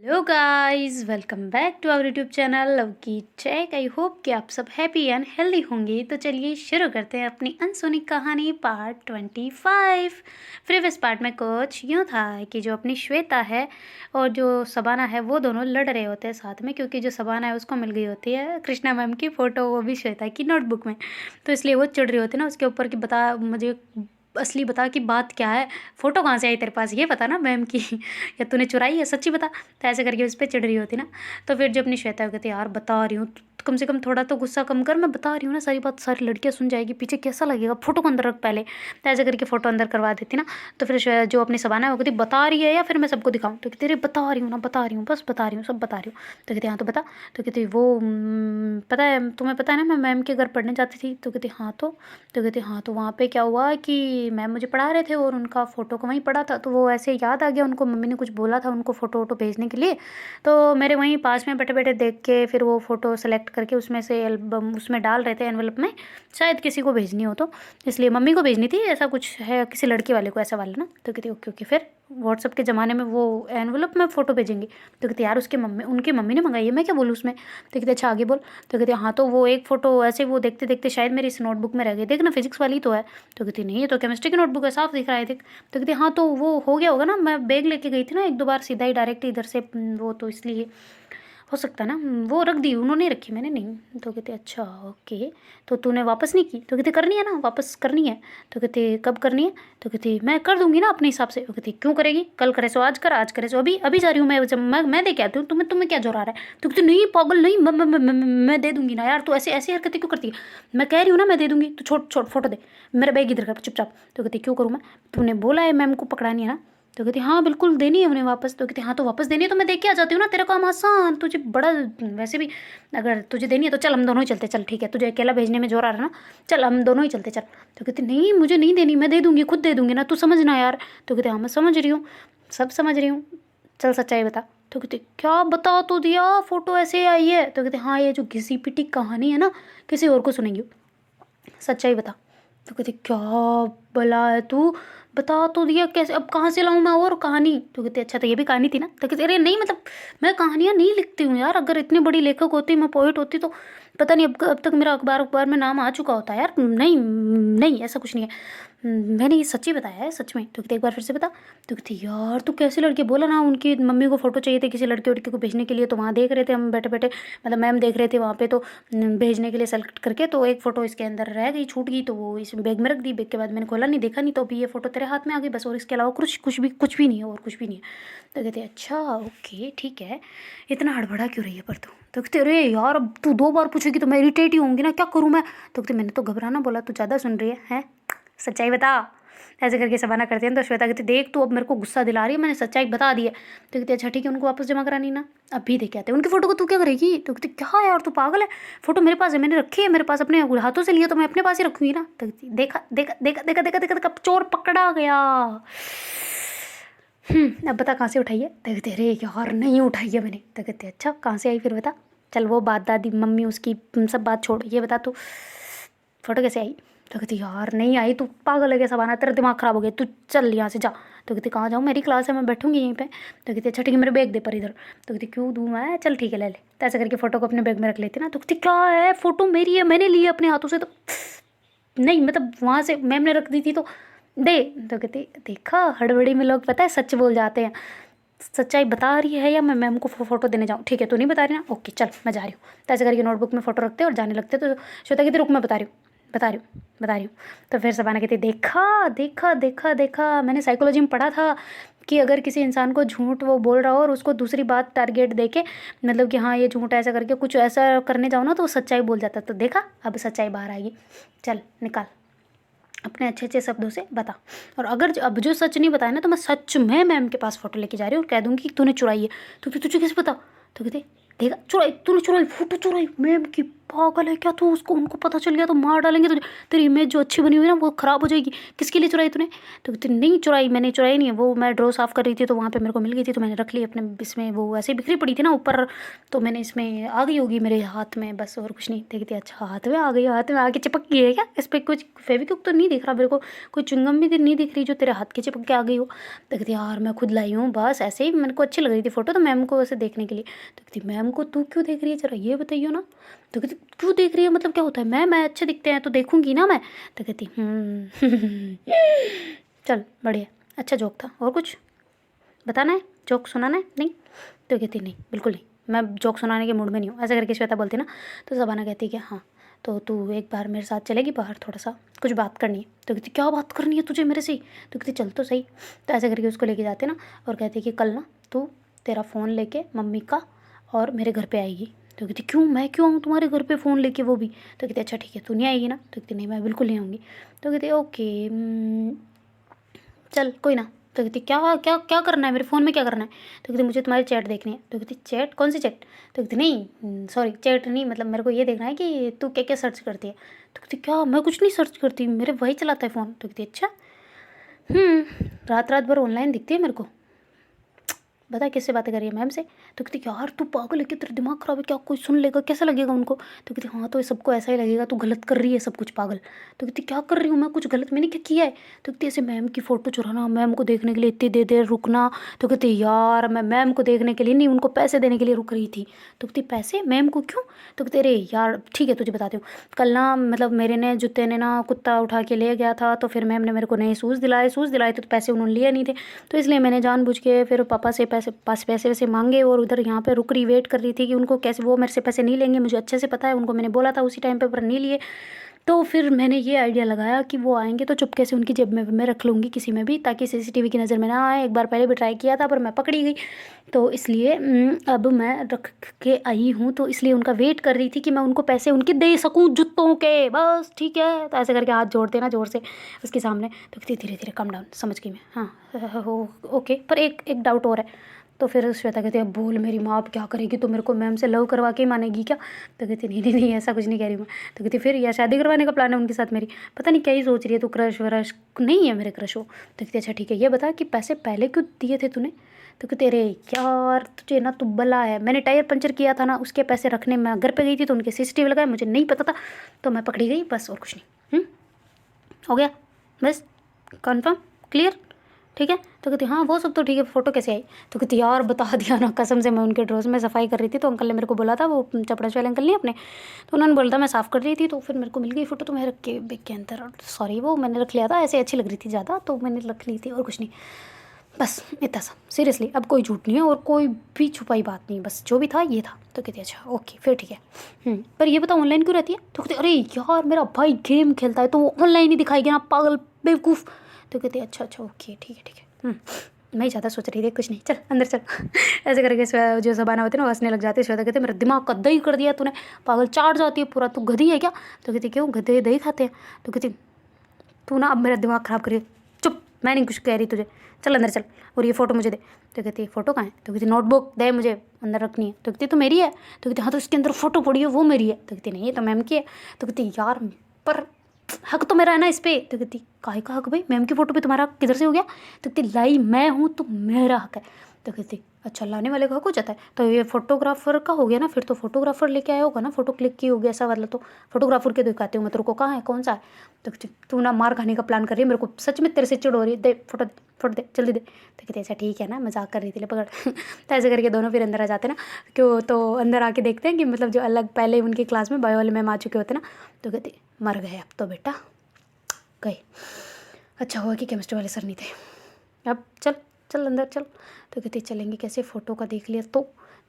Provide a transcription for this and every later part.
Hello guys, welcome back to our YouTube channel love की चेक। I hope कि आप सब हैप्पी एंड हेल्दी होंगे। तो चलिए शुरू करते हैं अपनी अनसुनी कहानी पार्ट 25। प्रीवियस पार्ट में कुछ यूँ था कि जो अपनी श्वेता है और जो सबाना है वो दोनों लड़ रहे होते हैं साथ में, क्योंकि जो सबाना है उसको मिल गई होती है कृष्णा मैम की फ़ोटो, वो भी श्वेता की नोटबुक में। तो इसलिए वो चिढ़ रही होती है ना उसके ऊपर कि बता मुझे, असली बता कि बात क्या है, फ़ोटो कहाँ से आई तेरे पास, ये पता ना मैम की या तूने चुराई है, सच्ची बता। तो ऐसे करके उस पर चिढ़ रही होती ना। तो फिर जो अपनी श्वेता कहती यार बता रही हूँ, कम से कम थोड़ा तो गुस्सा कम कर, मैं बता रही हूँ ना सारी बात, सारी लड़कियाँ सुन जाएगी, पीछे कैसा लगेगा, फ़ोटो को अंदर रख पहले। तो ऐसे करके फ़ोटो अंदर करवा देती ना। तो फिर जो अपनी सबाना है वो कहती बता रही है या फिर मैं सबको दिखाऊँ। तो कहती अरे बता रही हूँ ना, बता रही हूँ, बस बता रही हूँ, सब बता रही हूँ। तो कहती हाँ तो बता। तो कहती वो पता है, तुम्हें पता है ना मैं मैम के घर पढ़ने जाती थी। तो कहती हाँ तो कहती हाँ तो वहाँ पे क्या हुआ कि मैम मुझे पढ़ा रहे थे और उनका फ़ोटो को वहीं पढ़ा था, तो वो ऐसे याद आ गया उनको, मम्मी ने कुछ बोला था उनको फ़ोटो वोटो भेजने के लिए। तो मेरे वहीं पास में बैठे बैठे देख के फिर वो फ़ोटो सेलेक्ट करके उसमें से एल्बम उसमें डाल रहे थे एनवेलप में, शायद किसी को भेजनी हो तो इसलिए मम्मी को भेजनी थी, ऐसा कुछ है किसी लड़के वाले को, ऐसा वाला ना। तो कहती ओके ओके, फिर व्हाट्सअप के ज़माने में वो एनवेलप में फ़ोटो भेजेंगे। तो कहती यार उसके मम्मी, उनकी मम्मी ने मंगाई है, मैं क्या बोलूँ उसमें। तो कहते अच्छा आगे बोल। तो कहते हाँ तो वो एक फ़ोटो ऐसे वो देखते देखते शायद मेरी इस नोटबुक में रह गई, देख ना फिजिक्स वाली तो है। तो कहती नहीं ये तो केमिस्ट्री की नोटबुक है, साफ दिख रहा है देख। तो कहती हाँ तो वो हो गया होगा ना, मैं बैग लेके गई थी ना एक दो बार सीधा ही डायरेक्ट इधर से, वो तो इसलिए हो सकता है ना, वो रख दी, उन्होंने रखी मैंने नहीं। तो कहते अच्छा ओके, तो तूने वापस नहीं की। तो कहते करनी है ना, वापस करनी है। तो कहते कब करनी है। तो कहती मैं कर दूंगी ना अपने हिसाब से। वो कहती क्यों करेगी, कल करे सो आज कर, आज करे सो अभी, अभी जा रही हूँ मैं, जब मैं दे के आती हूँ, तुम्हें तुम्हें क्या जोर आ रहा है। तो कहती नहीं पागल नहीं, मैं दे दूंगी ना यार, तू ऐसे ऐसे हरकतें क्यों करती है, मैं कह रही हूँ ना मैं दे दूंगी, तो छोड़ छोड़ फोटो दे, मेरा बैग इधर कर चुपचाप। तो कहती क्यों करूँ मैं, तूने बोला है मैम को पकड़ानी है ना। तो कहती हाँ बिल्कुल देनी है उन्हें वापस। तो कहती हाँ तो वापस देनी है तो मैं दे के आ जाती हूँ ना, तेरा काम आसान, तुझे बड़ा वैसे भी अगर तुझे देनी है तो चल हम दोनों ही चलते, चल ठीक है, तुझे अकेला भेजने में जोर आ रहा है ना, चल हम दोनों ही चलते चल। तो कहती नहीं मुझे नहीं देनी, मैं दे दूँगी, खुद दे दूँगी ना, तू समझना यार। तो कहती हाँ मैं समझ रही हूँ, सब समझ रही हूँ, चल सच्चाई बता। तो कहती क्या बता तो दिया, फ़ोटो ऐसे आई है। तो कहते हाँ ये जो घिसी पिटी कहानी है ना किसी और को सुनेंगी, सच्चाई बता। तो कहती क्या भला है तू, बता तो दिया, कैसे अब कहाँ से लाऊं मैं और कहानी। तो कहती अच्छा तो ये भी कहानी थी ना। तो कहती अरे नहीं मतलब मैं कहानियाँ नहीं लिखती हूँ यार, अगर इतनी बड़ी लेखक होती, मैं पोइट होती तो पता नहीं अब तक मेरा अखबार अखबार में नाम आ चुका होता है यार। नहीं नहीं ऐसा कुछ नहीं है, मैंने ये सच्ची बताया है सच में। तो कहती एक बार फिर से बता। तो कहती यार तू कैसी लड़की, बोला ना उनकी मम्मी को फ़ोटो चाहिए थे किसी लड़के उड़के को भेजने के लिए, तो वहाँ देख रहे थे हम बैठे बैठे, मतलब मैम देख रहे थे वहाँ पे, तो भेजने के लिए सेलेक्ट करके तो एक फ़ोटो इसके अंदर रह गई, छूट गई, तो वो इस बैग में रख दी, बैग के बाद मैंने खोला नहीं, देखा नहीं, तो अभी ये फ़ोटो तेरे हाथ में आ गई बस, और इसके अलावा कुछ भी नहीं है, और कुछ भी नहीं है। तो कहते अच्छा ओके ठीक है, इतना हड़बड़ा क्यों रही है पर तू। तो कहते अरे यार अब तू दो बार पूछेगी तो मैं इरिटेट ही होंगी ना, क्या करूँ मैं। तो कहते मैंने तो घबराना बोला, तू ज़्यादा सुन रही है हैं, सच्चाई बता। ऐसे करके सबाना करते हैं। तो श्वेता कहती देख तू अब मेरे को गुस्सा दिला रही है, मैंने सच्चाई बता दी है। तो कहती अच्छा ठीक है, उनको वापस जमा करानी ना, अभी देखे आते हैं उनकी फ़ोटो को, तू क्या करेगी। तो कहती क्या यार तू पागल है, फ़ोटो मेरे पास है, मैंने रखी है मेरे पास, अपने हाथों से लिया तो मैं अपने पास ही रखूँगी ना। तो कहती देखा देखा देखा देखा देखा देखा देखा, चोर पकड़ा गया। अब बता कहाँ से उठाई है। तो कहते अरे यार नहीं उठाई है मैंने। तो कहते अच्छा कहाँ से आई फिर बता, चल वो बात दादी मम्मी उसकी सब बात छोड़, ये बता तू फ़ोटो कैसे आई। तो कहती यार नहीं आई, तू पागल है क्या सबाना, तेरा दिमाग ख़राब हो गया, तू चल यहाँ से जा। तो कहती कहाँ जाऊँ, मेरी क्लास है मैं बैठूंगी यहीं पे। तो कहती अच्छा ठीक है मेरे बैग दे पर इधर। तो कहती क्यों दूँ मैं, चल ठीक है ले ले। तो ऐसे करके फ़ोटो को अपने बैग में रख लेती ना। तो कहती क्या है, फ़ोटो मेरी है, मैंने ली है अपने हाथों से, तो नहीं मतलब वहाँ से मैम ने रख दी थी तो दे। तो कहती देखा हड़बड़ी में लोग पता है सच बोल जाते हैं, सच्चाई बता रही है या मैं मैम को फ़ोटो देने जाऊँ। ठीक है तू नहीं बता रही ना, ओके चल मैं जा रही हूँ। तो ऐसे करके नोटबुक में फ़ोटो रखते और जाने लगते। तो श्वेता कहती रुक मैं बता रही हूँ बता रही हूँ बता रही हूँ। तो फिर सबाना कहती देखा देखा देखा देखा, मैंने साइकोलॉजी में पढ़ा था कि अगर किसी इंसान को झूठ वो बोल रहा हो और उसको दूसरी बात टारगेट देके, मतलब कि हाँ ये झूठ ऐसा करके कुछ ऐसा करने जाओ ना तो वो सच्चाई बोल जाता। तो देखा अब सच्चाई बाहर आएगी, चल निकाल अपने अच्छे अच्छे शब्दों से बता। और अगर अब जो सच नहीं बताया ना तो मैं सच में मैम के पास फ़ोटो लेके जा रही हूँ और कह दूँगी कि तूने चुराई है। तो फिर तुझे कैसे पता। तो कहते देखा, चुराई तूने, चुराई फोटो, चुराई मैम की, पागल है क्या तू? उसको उनको पता चल गया तो मार डालेंगे तुझे, तेरी इमेज जो अच्छी बनी हुई है ना वो ख़राब हो जाएगी। किसके लिए चुराई तूने? तो कहती नहीं चुराई, मैंने चुराई नहीं है, वो मैं ड्रॉ साफ़ कर रही थी तो वहाँ पे मेरे को मिल गई थी तो मैंने रख ली अपने इसमें, वो ऐसे ही बिखरी पड़ी थी ना ऊपर, तो मैंने इसमें आ गई होगी मेरे हाथ में, बस और कुछ नहीं। देखती अच्छा हाथ में आ गई, हाथ में आके चिपक गई है क्या? इस पर कुछ फेविक्विक तो नहीं दिख रहा मेरे को, कोई च्युइंगम भी नहीं दिख रही जो तेरे हाथ के चिपक के आ गई हो। तो कहती यार मैं खुद लाई हूँ, बस ऐसे ही मेरे को अच्छी लग रही थी फोटो तो मैम को वैसे देखने के लिए। तो कहती मैम को तू क्यों देख रही है, जरा ये बताइए ना। तो कहती क्यों देख रही है मतलब क्या होता है, मैं अच्छे दिखते हैं तो देखूंगी ना मैं। तो कहती चल बढ़िया, अच्छा जोक था, और कुछ बताना है, जोक सुनाना है? नहीं। तो कहती नहीं बिल्कुल नहीं, मैं जोक सुनाने के मूड में नहीं हूँ, ऐसा करके श्वेता बोलती ना। तो शबाना कहती कि हाँ तो तू एक बार मेरे साथ चलेगी बाहर, थोड़ा सा कुछ बात करनी है। तो कहती क्या बात करनी है तुझे मेरे से? तो कहती चल तो सही। तो ऐसे करके उसको लेके जाते ना, और कहती कि कल ना तू तेरा फ़ोन लेके मम्मी का और मेरे घर पे आएगी। तो कहती क्यों, मैं क्यों आऊँ तुम्हारे घर पे फ़ोन लेके, वो भी? तो कहती अच्छा ठीक है तू नहीं आएगी ना? तो कहती नहीं मैं बिल्कुल नहीं आऊँगी। तो कहती ओके चल कोई ना। तो कहती क्या क्या क्या करना है मेरे फ़ोन में, क्या करना है? तो कहती मुझे तुम्हारी चैट देखनी है। तो कहती चैट, कौन सी चैट? तो कहती नहीं सॉरी चैट नहीं, मतलब मेरे को ये देखना है कि तू क्या क्या सर्च करती है। तो कहती क्या, मैं कुछ नहीं सर्च करती, मेरे वही चलाता है फ़ोन। तो कहती अच्छा रात रात भर ऑनलाइन दिखती है मेरे को, बता किससे बातें कर रही है, मैम से? तो कहती यार तू पागल है क्या, तेरा दिमाग ख़राब है क्या, कोई सुन लेगा कैसा लगेगा उनको? तो कहती हाँ तो सबको ऐसा ही लगेगा, तू गलत कर रही है सब कुछ, पागल। तो कहती क्या कर रही हूँ मैं, कुछ गलत मैंने क्या किया है? तो कहती ऐसे मैम की फ़ोटो चुराना, मैम को देखने के लिए इतनी देर रुकना। तो कहती यार मैं मैम को देखने के लिए नहीं, उनको पैसे देने के लिए रुक रही थी। तो कहती पैसे मैम को क्यों? तो कहते अरे यार ठीक है तुझे बताती हूँ, कल ना मतलब मेरे ने जूते ने ना कुत्ता उठा के ले गया था, तो फिर मैम ने मेरे को नए शूज़ दिलाए तो पैसे उन्होंने लिए नहीं थे, तो इसलिए मैंने जानबूझ के फिर पापा से पैसे वैसे मांगे, और उधर यहाँ पे रुक रही, वेट कर रही थी कि उनको कैसे, वो मेरे से पैसे नहीं लेंगे, मुझे अच्छे से पता है, उनको मैंने बोला था उसी टाइम पे पर नहीं लिए। तो फिर मैंने ये आइडिया लगाया कि वो आएंगे तो चुपके से उनकी जेब में मैं रख लूँगी किसी में भी, ताकि सीसीटीवी की नज़र में ना आए। एक बार पहले भी ट्राई किया था पर मैं पकड़ी गई, तो इसलिए अब मैं रख के आई हूँ, तो इसलिए उनका वेट कर रही थी कि मैं उनको पैसे उनके दे सकूँ जूतों के, बस ठीक है। तो ऐसे करके हाथ जोड़ते ना जोर से उसके सामने। तो कहती धीरे धीरे कम डाउन, समझ गई मैं, हाँ ओके, पर एक डाउट और है। तो फिर श्वेता कहती है अब बोल मेरी माँ अब क्या करेगी, तो मेरे को मैम से लव करवा के ही मानेगी क्या? तो कहती नहीं नहीं नहीं ऐसा कुछ नहीं कह रही मैं। तो कहती फिर या शादी करवाने का प्लान है उनके साथ मेरी, पता नहीं क्या ही सोच रही है तू, क्रश वरश नहीं है मेरे क्रश हो। तो कहती अच्छा ठीक है ये बता कि पैसे पहले क्यों दिए थे तूने? तो कहते अरे यार तुझे ना तू बला है, मैंने टायर पंचर किया था ना उसके पैसे रखने मैं घर पे गई थी, तो उनके सीसीटीवी लगाए, मुझे नहीं पता था तो मैं पकड़ी गई, बस और कुछ नहीं। हो गया बस, कन्फर्म, क्लियर, ठीक है? तो कहती हाँ वो सब तो ठीक है, फ़ोटो कैसे आई? तो कहती यार बता दिया ना कसम से, मैं उनके ड्रॉज में सफाई कर रही थी तो अंकल ने मेरे को बोला था, वो चपड़ास वाले अंकल नहीं अपने, तो उन्होंने बोला था मैं साफ़ कर रही थी तो फिर मेरे को मिल गई फ़ोटो, तो मैं रख के बैग के अंदर, सॉरी वो मैंने रख लिया था, ऐसे अच्छी लग रही थी ज़्यादा तो मैंने रख ली थी, और कुछ नहीं, बस इतना सा, सीरियसली अब कोई झूठ नहीं है और कोई भी छुपाई बात नहीं, बस जो भी था ये था। तो कहती अच्छा ओके फिर ठीक है, पर ये बता ऑनलाइन क्यों रहती है? तो कहती अरे यार मेरा भाई गेम खेलता है तो वो ऑनलाइन ही दिखाएगी ना, पागल बेवकूफ़। तो कहती अच्छा ओके ठीक है, मैं ही ज़्यादा सोच रही थी, कुछ नहीं, चल अंदर चल। ऐसे करके जो शबाना होती है ना हंसने लग जाती है। श्वेता कहते मेरा दिमाग कद्दा ही कर दिया तूने, पागल चाट जाती है पूरा, तू गधी है क्या? तो कहती क्यों, गधे दही खाते हैं? तो कहती तू ना अब मेरा दिमाग ख़राब करिए, चुप, मैं नहीं कुछ कह रही तुझे, चल अंदर चल, और ये फ़ोटो मुझे दे। तो कहती फ़ोटो कहाँ है? तो कहती नोटबुक दे मुझे, अंदर रखनी है। तो कहती तो मेरी है। तो कहती हाँ तो इसके अंदर फ़ोटो पड़ी है वो मेरी है। तो कहती नहीं ये तो मैम की है। तो कहती यार पर हक तो मेरा है ना इस पर। तो कहती काहे का हक भाई, मैम की फ़ोटो पे तुम्हारा हक किधर से हो गया? तो कहती लाई मैं हूँ तो मेरा हक है। तो कहती अच्छा लाने वाले का हक हो जाता है, तो ये फोटोग्राफर का हो गया ना, फिर तो फोटोग्राफर लेके आया होगा ना, फ़ोटो क्लिक की होगी ऐसा वाला, तो फोटोग्राफर के दिखाती हूँ मैं तेरे को, कहाँ है कौन सा है? तो तू ना मार खाने का प्लान कर रही है, मेरे को सच में तेरे से चिढ़ हो रही है, दे फोटो दे जल्दी दे। तो कहते ऐसा ठीक है ना, मजाक कर रही थी ले पकड़। तो ऐसे करके दोनों फिर अंदर आ जाते ना, क्यों तो अंदर आके देखते हैं कि मतलब जो अलग पहले उनकी क्लास में बायो वाले मैम आ चुके होते ना। तो कहते मर गए अब तो बेटा गए, अच्छा हुआ कि केमिस्ट्री वाले सर नहीं थे, अब चल चल अंदर चल। तो कहती चलेंगे कैसे, फ़ोटो का देख लिया तो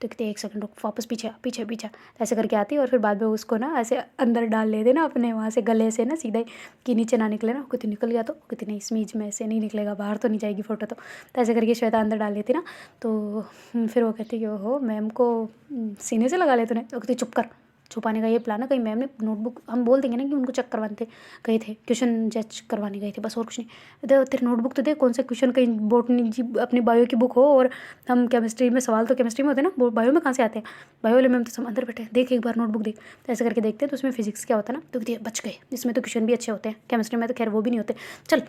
कहते एक सेकंड रुक, वापस पीछे पीछे ऐसे करके आती, और फिर बाद में उसको ना ऐसे अंदर डाल लेते ना अपने वहाँ से गले से ना सीधा ही, कि नीचे ना निकले ना। कहती निकल गया तो कहती नहीं स्मीज में ऐसे नहीं निकलेगा, बाहर तो नहीं जाएगी फ़ोटो। तो ऐसे करके श्वेता अंदर डाल लेती ना। तो फिर वो कहती कि ओहो मैम को सीने से लगा ले तूने। तो कहती चुप कर, छुपाने का ये प्लान है, कहीं मैम ने नोटबुक, हम बोल देंगे ना कि उनको चेक करवाने थे गए थे, क्वेश्चन जज करवाने गए थे, बस और कुछ नहीं। तेरी नोटबुक तो दे, कौन सा क्वेश्चन, कहीं बोटनी जी अपनी बायो की बुक हो और हम केमिस्ट्री में, सवाल तो केमिस्ट्री में होते हैं ना, बायो में कहाँ से आते हैं, बायो वाले मैम तो सब अंदर बैठे हैं, देख एक बार नोटबुक देख। तो ऐसे करके देखते हैं, तो उसमें फिजिक्स क्या होता है ना, तो कहती है बच गए, इसमें तो क्वेश्चन भी अच्छे होते हैं, केमिस्ट्री में तो खैर वो भी नहीं होते, चल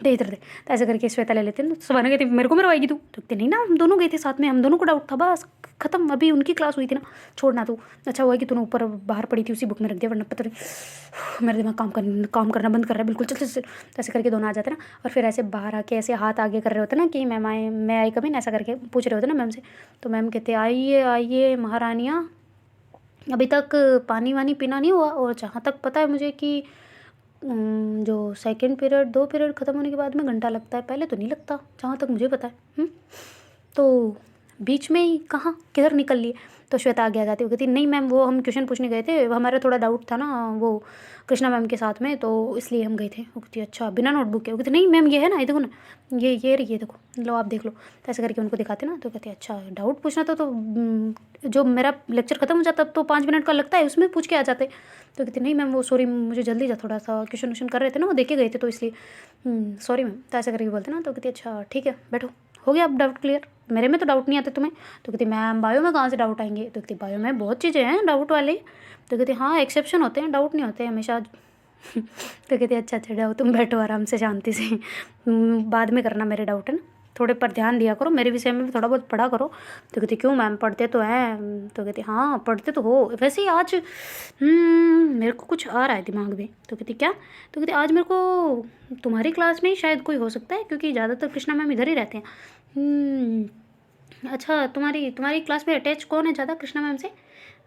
दे इधर दे। तो ऐसे करके श्वेता ले लेते हैं। तो सुबह कहती मेरे को मरवाएगी तू, तो कहते नहीं ना, हम दोनों गए थे साथ में, हम दोनों को डाउट था, बस खत्म, अभी उनकी क्लास हुई थी ना, छोड़ना तू। अच्छा हुआ कि तूने ऊपर बाहर पड़ी थी उसी बुक में रख दिया, वरना पता नहीं मेरा दिमाग काम करना बंद कर रहा है बिल्कुल, चल चल चल। तो ऐसे करके दोनों आ जाते ना, और फिर ऐसे बाहर आके ऐसे हाथ आगे कर रहे होते ना कि मैम आए, मैं आई कभी, ऐसा करके पूछ रहे होते ना मैम से। तो मैम कहते आइए आइए महारानियाँ, अभी तक पानी वानी पीना नहीं हुआ, और जहाँ तक पता है मुझे कि जो सेकंड पीरियड, 2 पीरियड ख़त्म होने के बाद में घंटा लगता है, पहले तो नहीं लगता जहाँ तक मुझे पता है। तो बीच में ही कहाँ किधर निकल लिए। तो श्वेता आगे आ जाती है, वो कहती नहीं मैम, वो हम क्वेश्चन पूछने गए थे, हमारा थोड़ा डाउट था ना वो कृष्णा मैम के साथ में, तो इसलिए हम गए थे। वो कहती अच्छा बिना नोटबुक के, वो कहती नहीं मैम ये है ना, ये देखो ना, ये रही, ये देखो, लो आप देख लो। तो ऐसे करके उनको दिखाते ना, तो कहते अच्छा डाउट पूछना था तो जो मेरा लेक्चर ख़त्म हो जाता तो 5 मिनट का लगता है, उसमें पूछ के आ जाते। तो कहते नहीं मैम वो सॉरी, मुझे जल्दी था, थोड़ा सा क्वेश्चन वोश्चन कर रहे थे ना, वो देखे गए थे, तो इसलिए सॉरी मैम। तो ऐसे करके बोलते ना, तो कहती अच्छा ठीक है बैठो, हो गया अब डाउट क्लियर, मेरे में तो डाउट नहीं आते तुम्हें। तो कहती मैम बायो में कहाँ से डाउट आएंगे। तो कहती बायो में बहुत चीज़ें हैं डाउट वाले। तो कहती हाँ एक्सेप्शन होते हैं, डाउट नहीं होते हमेशा। तो कहती अच्छा अच्छा जाओ तुम बैठो आराम से शांति से, बाद में करना मेरे डाउट है ना, थोड़े पर ध्यान दिया करो, मेरे विषय में भी थोड़ा बहुत पढ़ा करो। तो कहती क्यों मैम, पढ़ते तो हैं। तो कहती हाँ पढ़ते तो हो, वैसे ही आज मेरे को कुछ आ रहा है दिमाग में। तो कहती क्या। तो कहती आज मेरे को तुम्हारी क्लास में ही शायद कोई हो सकता है, क्योंकि ज़्यादातर कृष्णा मैम इधर ही रहते हैं। अच्छा तुम्हारी क्लास में अटैच कौन है ज़्यादा कृष्णा मैम से।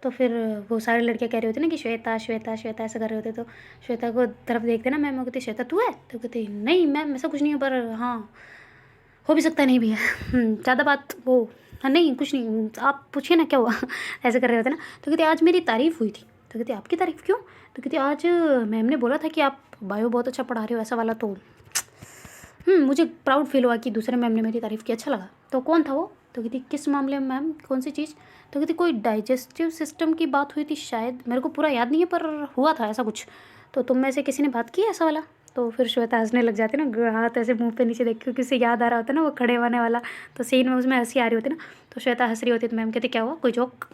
तो फिर वो सारे लड़के कह रहे होते ना कि श्वेता श्वेता श्वेता ऐसा कर रहे होते। तो श्वेता को तरफ देखते ना मैम, वो कहती श्वेता तू है। तो कहती नहीं मैम ऐसा कुछ नहीं है, पर हाँ हो भी सकता है नहीं भी है। ज़्यादा बात वो, हाँ नहीं कुछ नहीं, आप पूछिए ना क्या हुआ। ऐसे कर रहे होते ना। तो कहती आज मेरी तारीफ़ हुई थी। तो कहती आपकी तारीफ़ क्यों। तो कहती आज मैम ने बोला था कि आप बायो बहुत अच्छा पढ़ा रहे हो ऐसा वाला, तो मुझे प्राउड फील हुआ कि दूसरे मैम ने मेरी तारीफ़ की, अच्छा लगा। तो कौन था वो। तो कहती किस मामले में मैम, कौन सी चीज़। तो कहती कोई डाइजेस्टिव सिस्टम की बात हुई थी शायद, मेरे को पूरा याद नहीं है पर हुआ था ऐसा कुछ। तो तुम में से किसी ने बात की है ऐसा वाला। तो फिर श्वेता हंसने लग जाती ना, हाथ ऐसे मुंह पे नीचे देख, क्योंकि उसे याद आ रहा होता है ना वो खड़े होने वाला, तो सीन में उसमें हंसी आ रही होती ना। तो श्वेता हंस रही होती, तो मैम कहती क्या हुआ, कोई जोक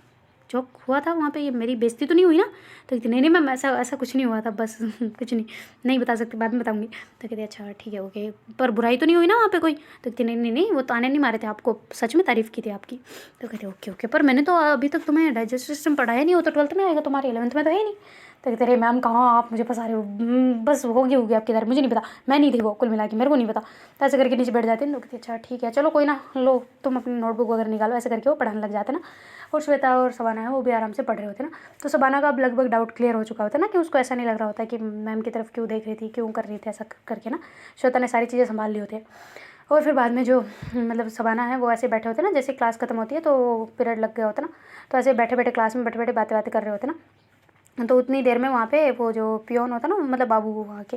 जोक हुआ था वहाँ पे, ये मेरी बेइज्जती तो नहीं हुई ना। तो कहती नहीं मैम ऐसा ऐसा कुछ नहीं हुआ था, बस कुछ नहीं बता सकती, बाद में बताऊँगी। तो कहती अच्छा ठीक है ओके, पर बुराई तो नहीं हुई ना वहाँ पे कोई। तो कहती नहीं वो ताने नहीं मारे थे आपको, सच में तारीफ़ की थी आपकी। तो कहते ओके पर मैंने तो अभी तक तुम्हें डाइजेस्टिव सिस्टम पढ़ाया नहीं, हो तो 12th में आएगा, तुम्हारे 11th में तो है नहीं। तो कहते अरे मैम कहाँ आप मुझे फंसा रहे हो, बस होगी आपकी तारीफ, मुझे नहीं पता, मैं नहीं थी वो, कुल मिला के मेरे को नहीं पता। तो ऐसे करके नीचे बैठ जाते हैं। तो कहते अच्छा ठीक है चलो कोई ना, लो तुम अपनी नोटबुक वगैरह निकालो, ऐसे करके वो पढ़ाने लग जाते ना। और श्वेता और सबाना है वो भी आराम से पढ़ रहे होते ना। तो सबाना का अब लगभग डाउट क्लियर हो चुका होता है ना, कि उसको ऐसा नहीं लग रहा होता कि मैम की तरफ क्यों देख रही थी, क्यों कर रही थी ऐसा करके ना। श्वेता ने सारी चीज़ें संभाल ली होती है। और फिर बाद में जो मतलब सबाना है वो ऐसे बैठे होते ना, जैसे क्लास खत्म होती है तो पीरियड लग गया होता ना, तो ऐसे बैठे बैठे क्लास में बैठे बैठे बातें कर रहे होते ना। तो उतनी देर में वहाँ पे वो जो पियोन होता ना, मतलब बाबू वहाँ के,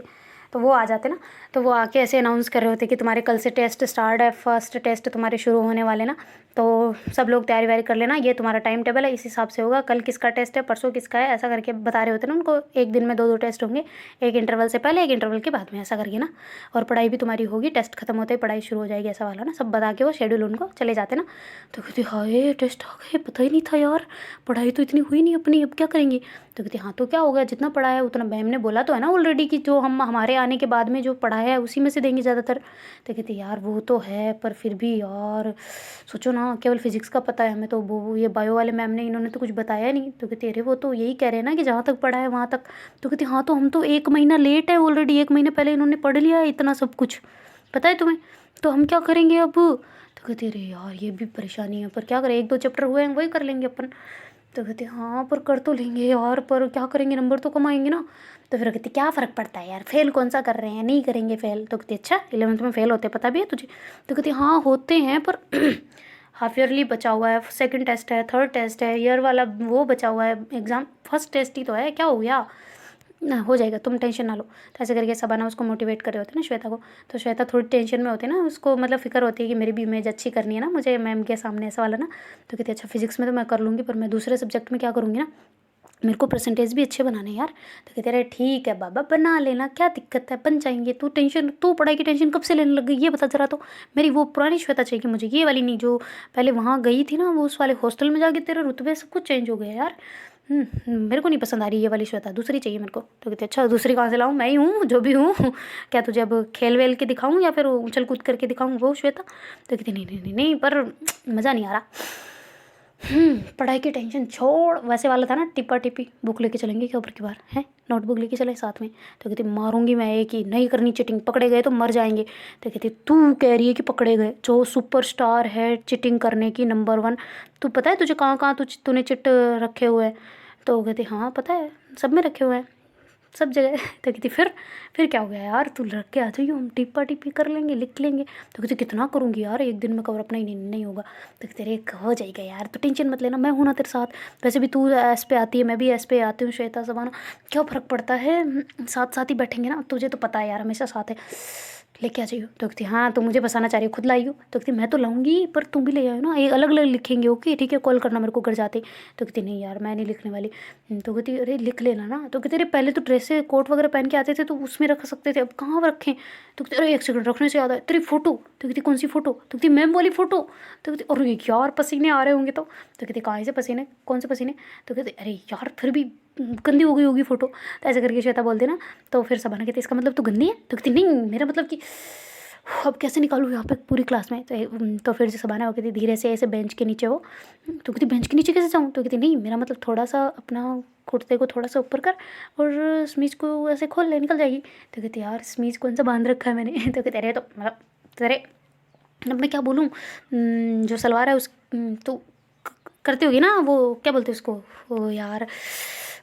तो वो आ जाते ना। तो वो आके ऐसे अनाउंस कर रहे होते कि तुम्हारे कल से टेस्ट स्टार्ट है, फर्स्ट टेस्ट तुम्हारे शुरू होने वाले ना, तो सब लोग तैयारी वारी कर लेना, ये तुम्हारा टाइम टेबल है, इस हिसाब से होगा, कल किसका टेस्ट है, परसों किसका है, ऐसा करके बता रहे होते ना उनको। एक दिन में 2 टेस्ट होंगे, एक इंटरवल से पहले एक इंटरवल के बाद में, ऐसा करके ना। और पढ़ाई भी तुम्हारी होगी, टेस्ट खत्म होते ही पढ़ाई शुरू हो जाएगी, ऐसा वाला ना, सब बता के वो शेड्यूल उनको चले जाते ना। तो कहती हाय टेस्ट आ गए, पता ही नहीं था यार, पढ़ाई तो इतनी हुई नहीं अपनी, अब क्या करेंगे। तो कहती हाँ तो क्या हो गया, जितना पढ़ा है उतना, मैम ने बोला तो है ना ऑलरेडी कि जो हम हमारे आने के बाद में जो पढ़ाया है उसी में से देंगे ज़्यादातर। तो कहती यार वो तो है, पर फिर भी यार सोचो ना, केवल फिजिक्स का पता है हमें, तो वो ये बायो वाले मैम ने इन्होंने तो कुछ बताया नहीं। तो कहती अरे वो तो यही कह रहे हैं ना कि जहाँ तक पढ़ा है वहाँ तक। तो कहती हाँ तो हम तो 1 महीना लेट है ऑलरेडी, 1 महीने पहले इन्होंने पढ़ लिया है इतना सब कुछ, पता है तुम्हें, तो हम क्या करेंगे अब। तो कहती अरे यार ये भी परेशानी है, पर क्या करें, 1-2 चैप्टर हुए हैं वही कर लेंगे अपन। तो कहते हाँ पर कर तो लेंगे यार, पर क्या करेंगे, नंबर तो कम आएंगे ना। तो फिर कहते क्या फ़र्क पड़ता है यार, फेल कौन सा कर रहे हैं, नहीं करेंगे फेल। तो कहते अच्छा 11th में फेल होते पता भी है तुझे। तो कहते हाँ होते हैं, पर हाफ ईयरली बचा हुआ है, सेकंड टेस्ट है, थर्ड टेस्ट है, ईयर वाला वो बचा हुआ है एग्ज़ाम, फर्स्ट टेस्ट ही तो है, क्या हो गया ना, हो जाएगा तुम टेंशन ना लो। तो ऐसे करके सबाना उसको मोटिवेट कर रहे होते हैं ना श्वेता को। तो श्वेता थोड़ी टेंशन में होती है ना, उसको मतलब फ़िक्र होती है कि मेरी भी इमेज अच्छी करनी है ना मुझे मैम के सामने, ऐसा वाला ना। तो कहती है अच्छा फिजिक्स में तो मैं कर लूँगी, पर मैं दूसरे सब्जेक्ट में क्या करूँगी ना। मेरे को परसेंटेज भी अच्छे बनाने हैं यार। तो कहते रहे ठीक है बाबा बना लेना, क्या दिक्कत है, बन जाएंगे, तू पढ़ाई की टेंशन कब से लेने लग गई ये बता जरा। तो मेरी वो पुरानी श्वेता चाहिए मुझे, ये वाली नहीं जो पहले वहाँ गई थी ना, वो उस वाले हॉस्टल में जाके तेरे रुतबे सब कुछ चेंज हो गया यार। मेरे को नहीं पसंद आ रही ये वाली श्वेता, दूसरी चाहिए मेरे को। तो कहते अच्छा दूसरी कहाँ से लाऊँ, मैं ही हूँ जो भी हूँ क्या तुझे अब खेल वेल के दिखाऊँ या फिर उछल कूद करके दिखाऊँ वो श्वेता। तो कहती नहीं नहीं नहीं नहीं, पर मज़ा नहीं आ रहा। पढ़ाई की टेंशन छोड़, वैसे वाला था ना टिप्पा टिप्पी, बुक लेके चलेंगे क्या ऊपर की बार है, नोटबुक लेके चले साथ में। तो कहती मारूंगी मैं एक ही, नहीं करनी चिटिंग, पकड़े गए तो मर जाएंगे। तो कहती तू कह रही है कि पकड़े गए, जो सुपरस्टार है चिटिंग करने की नंबर 1, तू पता है तुझे कहाँ कहाँ तूने चिट रखे हुए हैं। तो कहती हाँ पता है, सब में रखे हुए हैं, सब जगह। तो कहती फिर क्या हो गया यार, तू लड़ के आ जाइयो, हम टिप्पा टिप्पी कर लेंगे, लिख लेंगे। तो कहती कितना करूँगी यार, एक दिन में कवर अपना ही नहीं होगा। तो कहते रे हो जाएगा यार, तो टेंशन मत लेना, मैं हूँ ना तेरे साथ। वैसे भी तू एस पे आती है, मैं भी एस पे आती हूँ, श्वेता सबाना, क्या फ़र्क पड़ता है, साथ साथ ही बैठेंगे ना, तुझे तो पता है यार हमेशा साथ है, लेके आ जाइयो। तो कहती हाँ तो मुझे बसाना चाह रही हो, खुद लाई हो। तो कहती मैं तो लाऊंगी पर तुम भी ले आयो ना, एक अलग अलग लिखेंगे, ओके ठीक है, कॉल करना मेरे को घर जाते। तो कहती नहीं यार मैं नहीं लिखने वाली। तो कहती अरे लिख लेना ना। तो कहती अरे पहले तो ड्रेस से कोट वगैरह पहन के आते थे तो उसमें रख सकते थे, अब कहाँ रखें। तो कहती अरे एक सेकंड, रखने से याद है तेरी फ़ोटो। तो कहती कौन सी फ़ोटो। तो कहती मैम वाली फ़ोटो। तो कहती अरे यार पसीने आ रहे होंगे तो। तो कहती कहाँ से पसीने, कौन से पसीने। तो कहती अरे यार फिर भी गंदी हो गई होगी फ़ोटो। तो ऐसे करके श्वेता बोलती ना, तो फिर सबाना कहती इसका मतलब तू गंदी है। तो कहती नहीं मेरा मतलब कि अब कैसे निकालूँ यहाँ पे पूरी क्लास में। तो फिर से सबाना वो कहती धीरे से ऐसे बेंच के नीचे हो। तो कहती बेंच के नीचे कैसे जाऊँ। तो कहती नहीं मेरा मतलब थोड़ा सा अपना कुर्ते को थोड़ा सा ऊपर कर और समीज को ऐसे खोल ले, निकल जाएगी। तो कहती यार समीज कौन सा बांध रखा है मैंने। तो कहते अरे तो मतलब तेरे, अब मैं क्या बोलूँ, जो सलवार है उस तो करती होगी ना, वो क्या बोलते हैं उसको, वो यार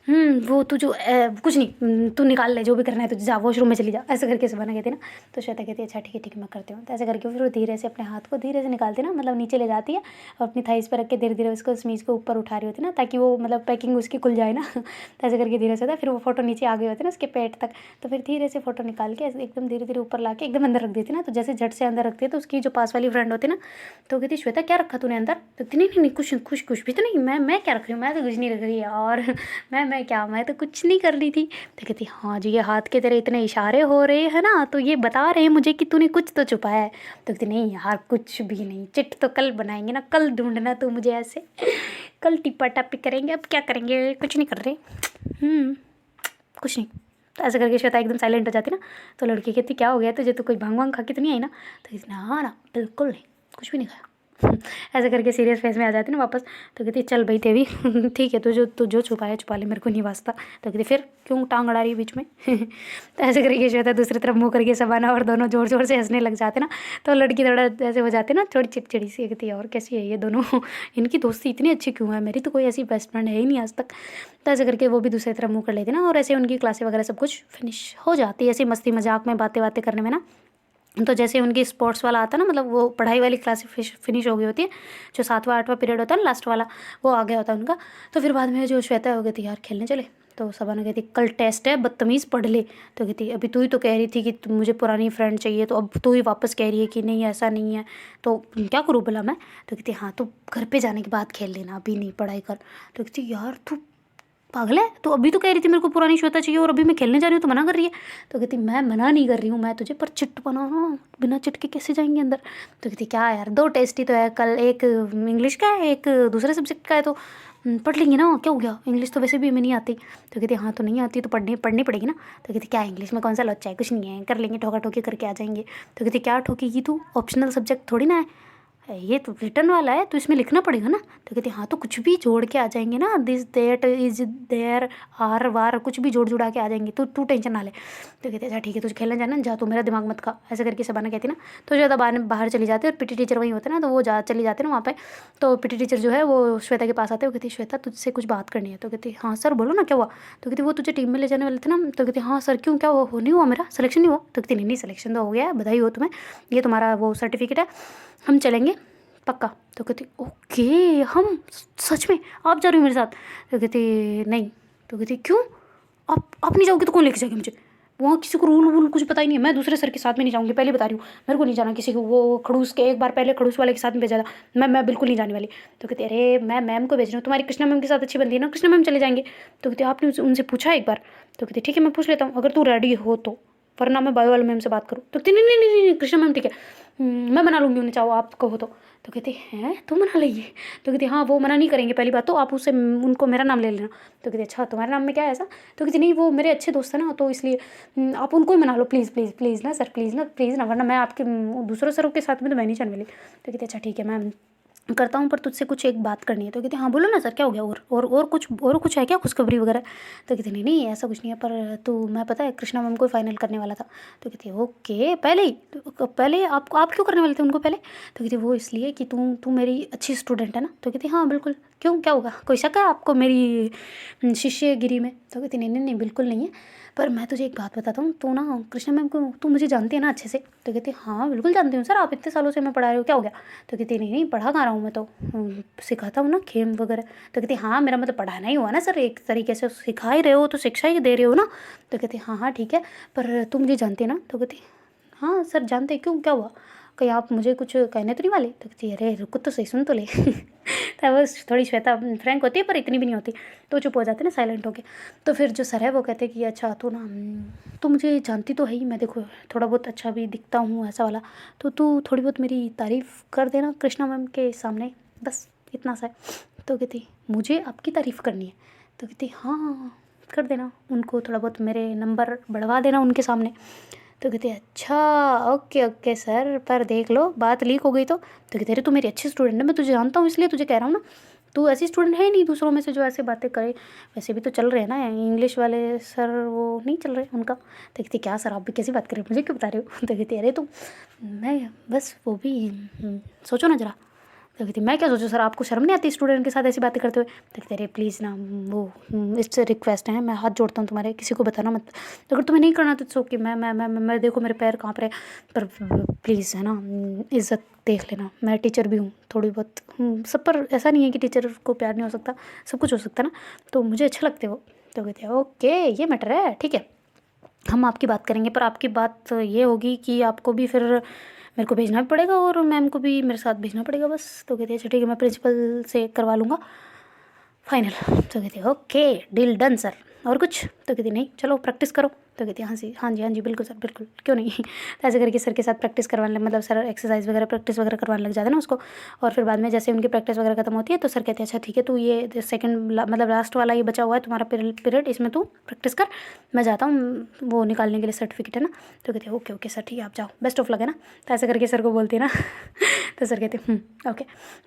वो तू जो कुछ नहीं, तू निकाल ले जो भी करना है तुझे, जा वॉशरूम में चली जा, ऐसे करके सबाना कहती ना। तो श्वेता कहती है अच्छा ठीक है मैं करती हूँ। तो ऐसे करके फिर वो धीरे से अपने हाथ को धीरे से निकालती ना, मतलब नीचे ले जाती है और अपनी थाइस पर रख के धीरे धीरे उसको समीज को ऊपर उठा रही होती ना, ताकि वो मतलब पैकिंग उसकी खुल जाए ना। तो ऐसे करके धीरे से होता है, फिर वो फोटो नीचे आ गई होती है ना उसके पेट तक। तो फिर धीरे से फोटो निकाल के ऐसे एकदम धीरे धीरे ऊपर ला के एकदम अंदर रख देती ना। तो जैसे झट से अंदर रखती है तो उसकी जो पास वाली फ्रेंड होती है ना, तो कहती श्वेता क्या रखा तूने अंदर। तो कहती नहीं नहीं कुछ भी तो नहीं, मैं क्या रख रही हूँ, मैं तो कुछ नहीं रख रही है, और मैं तो कुछ नहीं कर रही थी। तो कहती हाँ जी ये हाथ के तेरे इतने इशारे हो रहे हैं ना, तो ये बता रहे हैं मुझे कि तूने कुछ तो छुपाया है। तो कहती नहीं यार कुछ भी नहीं, चिट तो कल बनाएंगे ना, कल ढूंढना तू मुझे ऐसे, कल टिप्पा टापी करेंगे, अब क्या करेंगे, कुछ नहीं कर रहे, कुछ नहीं। तो ऐसे करके श्वेता एकदम साइलेंट हो जाती ना। तो लड़की कहती क्या हो गया तुझे, तो कोई भांग वांग खा के तो नहीं आई ना। तो कहती हाँ ना बिल्कुल नहीं, कुछ भी नहीं खाया। ऐसे करके सीरियस फेस में आ जाती ना वापस। तो कहती चल भाई तेवी ठीक है, तू जो छुपाया छुपा ले, मेरे को नहीं वास्ता। तो कहती फिर क्यों टांग अड़ा रही है बीच में। तो ऐसे करके श्वेता दूसरी तरफ मुँह करके सबाना और दोनों जोर जोर से हंसने लग जाते ना। तो लड़की थोड़ा ऐसे हो जाती ना, थोड़ी चिड़चिड़ी सी, कहती है और कैसी है ये दोनों, इनकी दोस्ती इतनी अच्छी क्यों है, मेरी तो कोई ऐसी बेस्ट फ्रेंड है ही नहीं आज तक। तो ऐसे करके वो भी दूसरी तरफ मुँह कर लेती ना, और ऐसे उनकी क्लासें वगैरह सब कुछ फिनिश हो जाती है, ऐसी मस्ती मजाक में बातें बातें करने में ना। तो जैसे उनकी स्पोर्ट्स वाला आता है ना, मतलब वो पढ़ाई वाली क्लास फिनिश हो गई होती है, जो 7वां 8वां पीरियड होता है ना लास्ट वाला, वो आ गया होता है उनका। तो फिर बाद में जो श्वेता हो गई थी यार खेलने चले। तो सबाना कहती कल टेस्ट है, बदतमीज़ पढ़ ले। तो कहती अभी तू ही तो कह रही थी कि मुझे पुरानी फ्रेंड चाहिए, तो अब तू ही वापस कह रही है कि नहीं ऐसा नहीं है, तो क्या करूँ भला मैं। तो कहती हाँ तो घर पे जाने के बाद खेल लेना, अभी नहीं पढ़ाई कर। तो कहती यार तू पागल है, तो अभी तो कह रही थी मेरे को पुरानी श्वेता चाहिए और अभी मैं खेलने जा रही हूँ तो मना कर रही है। तो कहती मैं मना नहीं कर रही हूँ, मैं तुझे पर चिट बना रहा हूँ, बिना चिट के कैसे जाएंगे अंदर। तो कहती क्या यार 2 टेस्ट ही तो है कल, एक इंग्लिश का है एक दूसरे सब्जेक्ट का है, तो पढ़ लेंगे ना, क्या हो गया, इंग्लिश तो वैसे भी हमें नहीं आती। तो कहती हाँ तो नहीं आती तो पढ़नी पड़ेगी ना। तो कहती क्या इंग्लिश में कौन सा लोचा है, कुछ नहीं है, कर लेंगे, ठोका ठोकी करके आ जाएंगे। तो कहती क्या ठोकेगी तू, ऑप्शनल सब्जेक्ट थोड़ी ना है, ये तो रिटर्न वाला है तो इसमें लिखना पड़ेगा ना। तो कहती हाँ तो कुछ भी जोड़ के आ जाएंगे ना, this that is there are war कुछ भी जोड़ जुड़ा के आ जाएंगे, तो तू टेंशन ना ले। तो कहते अच्छा ठीक है तुझे खेलने जाना, जा तू मेरा दिमाग मत खा, ऐसे करके सबाना कहती ना। तो ज़्यादा बाहर चली जाती है और पीटी टीचर वहीं होते ना, तो वो चली जाते ना वहाँ पे। तो पीटी टीचर जो है वो श्वेता के पास आते हैं, वो कहती श्वेता तुझसे कुछ बात करनी है। तो कहती हाँ सर बोलो ना क्या हुआ। तो कहती वो तुझे टीम में ले जाने वाले थे ना। तो कहती हाँ सर क्यों, क्या हुआ, हो नहीं हुआ, मेरा सिलेक्शन नहीं हुआ। तो कहती नहीं सिलेक्शन तो हो गया है, बधाई हो तुम्हें, ये तुम्हारा वो सर्टिफिकेट है, हम चलेंगे पक्का। तो कहती ओके हम सच में, आप जा रही हो मेरे साथ। तो कहती नहीं। तो कहती क्यों, आप नहीं जाओगे तो कौन लेके जाएगा मुझे, वहाँ किसी को रूल वूल कुछ पता ही नहीं है। मैं दूसरे सर के साथ में नहीं जाऊँगी, पहले बता रही हूँ, मेरे को नहीं जाना किसी को। वो खड़ूस के एक बार पहले खड़ूस वाले के साथ में भेजा था, मैं बिल्कुल नहीं जाने वाली। तो कहती अरे मैं मैम को भेज रही हूँ, तुम्हारी कृष्णा मैम के साथ अच्छी बनती है ना, कृष्णा मैम चले जाएंगे। तो कहती आपने उनसे पूछा एक बार? तो कहती ठीक है मैं पूछ लेता हूँ, अगर तू रेडी हो तो, वरना मैं बायो वाले मैम से बात करूँ। तो कहती नहीं नहीं नहीं नहीं कृष्णा मैम ठीक है, मैं मना लूँगी उन्हें, चाहो आप कहो तो कहती हैं तुम मना लेंगी? तो कहती हाँ वो मना नहीं करेंगे, पहली बात तो आप उससे उनको मेरा नाम ले लेना। तो कहती अच्छा तुम्हारे नाम में क्या है ऐसा? तो कहती नहीं वो मेरे अच्छे दोस्त हैं ना, तो इसलिए आप उनको ही मना लो प्लीज़ प्लीज़ प्लीज़ ना सर, प्लीज़ ना, वरना मैं आपके दूसरों सरों के साथ में तो मैं नहीं जाने वाली। तो कहती अच्छा ठीक है मैम करता हूँ, पर तुझसे कुछ एक बात करनी है। तो कहती हाँ बोलो ना सर क्या हो गया, और कुछ है क्या खुशखबरी वगैरह? तो कहती नहीं नहीं ऐसा कुछ नहीं है, पर तू मैं पता है कृष्णा मैम को फाइनल करने वाला था। तो कहती ओके पहले ही? तो पहले आप क्यों करने वाले थे उनको पहले? तो कहती वो इसलिए कि तू मेरी अच्छी स्टूडेंट है ना। तो कहती हाँ बिल्कुल, क्यों क्या होगा, कोई शक है आपको मेरी शिष्यगिरी में? तो कहती नहीं नहीं नहीं बिल्कुल नहीं है, पर मैं तुझे एक बात बताता हूँ, तू ना कृष्णा मैम को तू मुझे जानती है ना अच्छे से? तो कहती हाँ बिल्कुल जानती हूँ सर, आप इतने सालों से मैं पढ़ा रही हूँ, क्या हो गया? तो कहती नहीं नहीं पढ़ा कहाँ रहा हूँ मैं तो, सिखाता हूँ ना खेम वगैरह। तो कहती हाँ मेरा मतलब पढ़ाना ही हुआ ना सर, एक तरीके से सिखा ही रहे हो तो शिक्षा ही दे रहे हो ना। तो कहती हाँ हाँ ठीक है, पर तुम मुझे जानती है ना? तो कहती हाँ सर जानते, क्यों क्या हुआ, कहीं आप मुझे कुछ कहने तो नहीं वाले? तो कहती अरे रुको तो सही, सुन तो ले। तो वो थोड़ी श्वेता फ्रैंक होती है पर इतनी भी नहीं होती, तो चुप हो जाते ना साइलेंट होके। तो फिर जो सर है वो कहते कि अच्छा तू ना तू मुझे जानती तो है ही, मैं देखो थोड़ा बहुत अच्छा भी दिखता हूँ ऐसा वाला, तो तू थोड़ी बहुत मेरी तारीफ़ कर देना कृष्णा मैम के सामने, बस इतना सा है। तो कहती मुझे आपकी तारीफ़ करनी है? तो कहती हाँ कर देना, उनको थोड़ा बहुत मेरे नंबर बढ़वा देना उनके सामने। तो कहते अच्छा ओके ओके सर, पर देख लो बात लीक हो गई तो कहते अरे तू मेरी अच्छी स्टूडेंट है, मैं तुझे जानता हूँ इसलिए तुझे कह रहा हूँ ना, तू ऐसी स्टूडेंट है ही नहीं दूसरों में से जो ऐसे बातें करे। वैसे भी तो चल रहे हैं ना इंग्लिश वाले सर, वो नहीं चल रहे उनका। तो कहती क्या सर आप भी कैसी बात कर रहे हो, मुझे क्यों बता रहे हो? तो कहती अरे तुम मैं बस वो भी सोचो ना ज़रा। तो कहती मैं क्या सोचूं सर, आपको शर्म नहीं आती स्टूडेंट के साथ ऐसी बातें करते हुए? तो कहते अरे प्लीज़ ना वो इससे रिक्वेस्ट है, मैं हाथ जोड़ता हूँ तुम्हारे, किसी को बताना मत, तो अगर तुम्हें नहीं करना तो सो कि मैं देखो मेरे पैर काँप रहे, पर प्लीज़ है ना इज़्ज़त देख लेना, मैं टीचर भी हूँ थोड़ी बहुत, सब पर ऐसा नहीं है कि टीचर को प्यार नहीं हो सकता, सब कुछ हो सकता ना, तो मुझे अच्छे लगते हो। तो कहते हैं ओके ये मैटर है ठीक है, हम आपकी बात करेंगे, पर आपकी बात ये होगी कि आपको भी फिर मेरे को भेजना भी पड़ेगा और मैम को भी मेरे साथ भेजना पड़ेगा बस। तो कहती है अच्छा ठीक है मैं प्रिंसिपल से करवा लूँगा फाइनल। तो कहती है ओके डील डन सर, और कुछ? तो कहती नहीं चलो प्रैक्टिस करो। तो कहती हाँ जी बिल्कुल सर बिल्कुल, क्यों नहीं। तो ऐसे करके सर के साथ प्रैक्टिस करवाने मतलब सर एक्सरसाइज वगैरह प्रैक्टिस वगैरह करवाने लग जाते हैं ना उसको। और फिर बाद में जैसे उनकी प्रैक्टिस वगैरह खत्म होती है तो सर कहते हैं अच्छा ठीक है तू ये सेकंड मतलब लास्ट वाला ये बचा हुआ है तुम्हारा पीरियड, इसमें तू प्रैक्टिस कर, मैं जाता हूँ वो निकालने के लिए सर्टिफिकेट है ना। तो कहते हैं ओके ओके सर ठीक है आप जाओ, बेस्ट ऑफ लक है ना। तो ऐसे करके सर को बोलती है ना। तो सर कहते हैं ओके।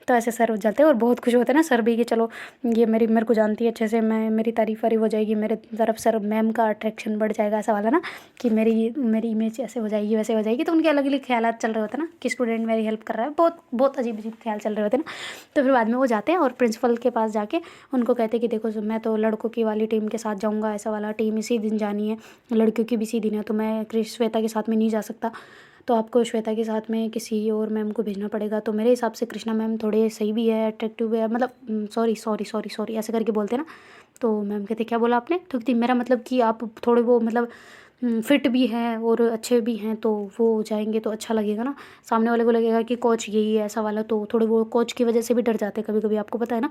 तो ऐसे सर हो जाते हैं और बहुत खुश होते हैं ना सर भी कि चलो ये मेरे को जानती है अच्छे से, मैं मेरी तारीफ वारीफ हो जाएगी, मेरे तरफ सर मैम का अट्रैक्शन बढ़ जाएगा ऐसा वाला ना, कि मेरी इमेज ऐसे हो जाएगी वैसे हो जाएगी। तो उनके अलग अलग ख्यालात चल रहे होते हैं ना कि स्टूडेंट मेरी हेल्प कर रहा है, बहुत बहुत अजीब अजीब ख्याल चल रहे होते हैं ना। तो फिर बाद में वो जाते हैं और प्रिंसिपल के पास जाके उनको कहते हैं कि देखो मैं तो लड़कों की वाली टीम के साथ जाऊँगा, ऐसा वाला टीम इसी दिन जानी है, लड़कियों की भी इसी दिन है, तो मैं श्वेता के साथ में नहीं जा सकता, तो आपको श्वेता के साथ में किसी और मैम को भेजना पड़ेगा। तो मेरे हिसाब से कृष्णा मैम थोड़े सही भी है, अट्रैक्टिव भी है, मतलब सॉरी ऐसे करके बोलते हैं ना। तो मैम कहते क्या बोला आपने? तो कहती मेरा मतलब कि आप थोड़े वो मतलब फिट भी हैं और अच्छे भी हैं, तो वो जाएंगे तो अच्छा लगेगा ना, सामने वाले को लगेगा कि कोच यही है ऐसा वाला, तो थोड़े वो कोच की वजह से भी डर जाते हैं कभी कभी, आपको पता है ना।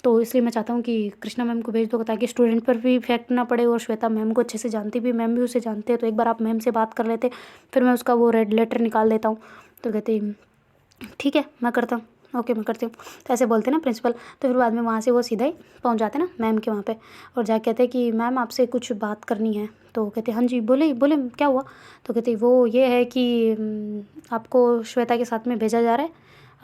तो इसलिए मैं चाहता हूँ कि कृष्णा मैम को भेज दो ताकि स्टूडेंट पर भी इफेक्ट ना पड़े, और श्वेता मैम को अच्छे से जानती भी, मैम भी उसे जानते हैं, तो एक बार आप मैम से बात कर लेते, फिर मैं उसका वो रेड लेटर निकाल देता हूँ। तो कहते ठीक है मैं करता हूँ, ओके मैं करती हूँ। तो ऐसे बोलते ना प्रिंसिपल। तो फिर बाद में वहाँ से वो सीधा ही पहुँच जाते ना मैम के वहाँ पे, और जाके कहते हैं कि मैम आपसे कुछ बात करनी है। तो कहते हाँ जी बोले बोले क्या हुआ? तो कहते वो ये है कि आपको श्वेता के साथ में भेजा जा रहा है,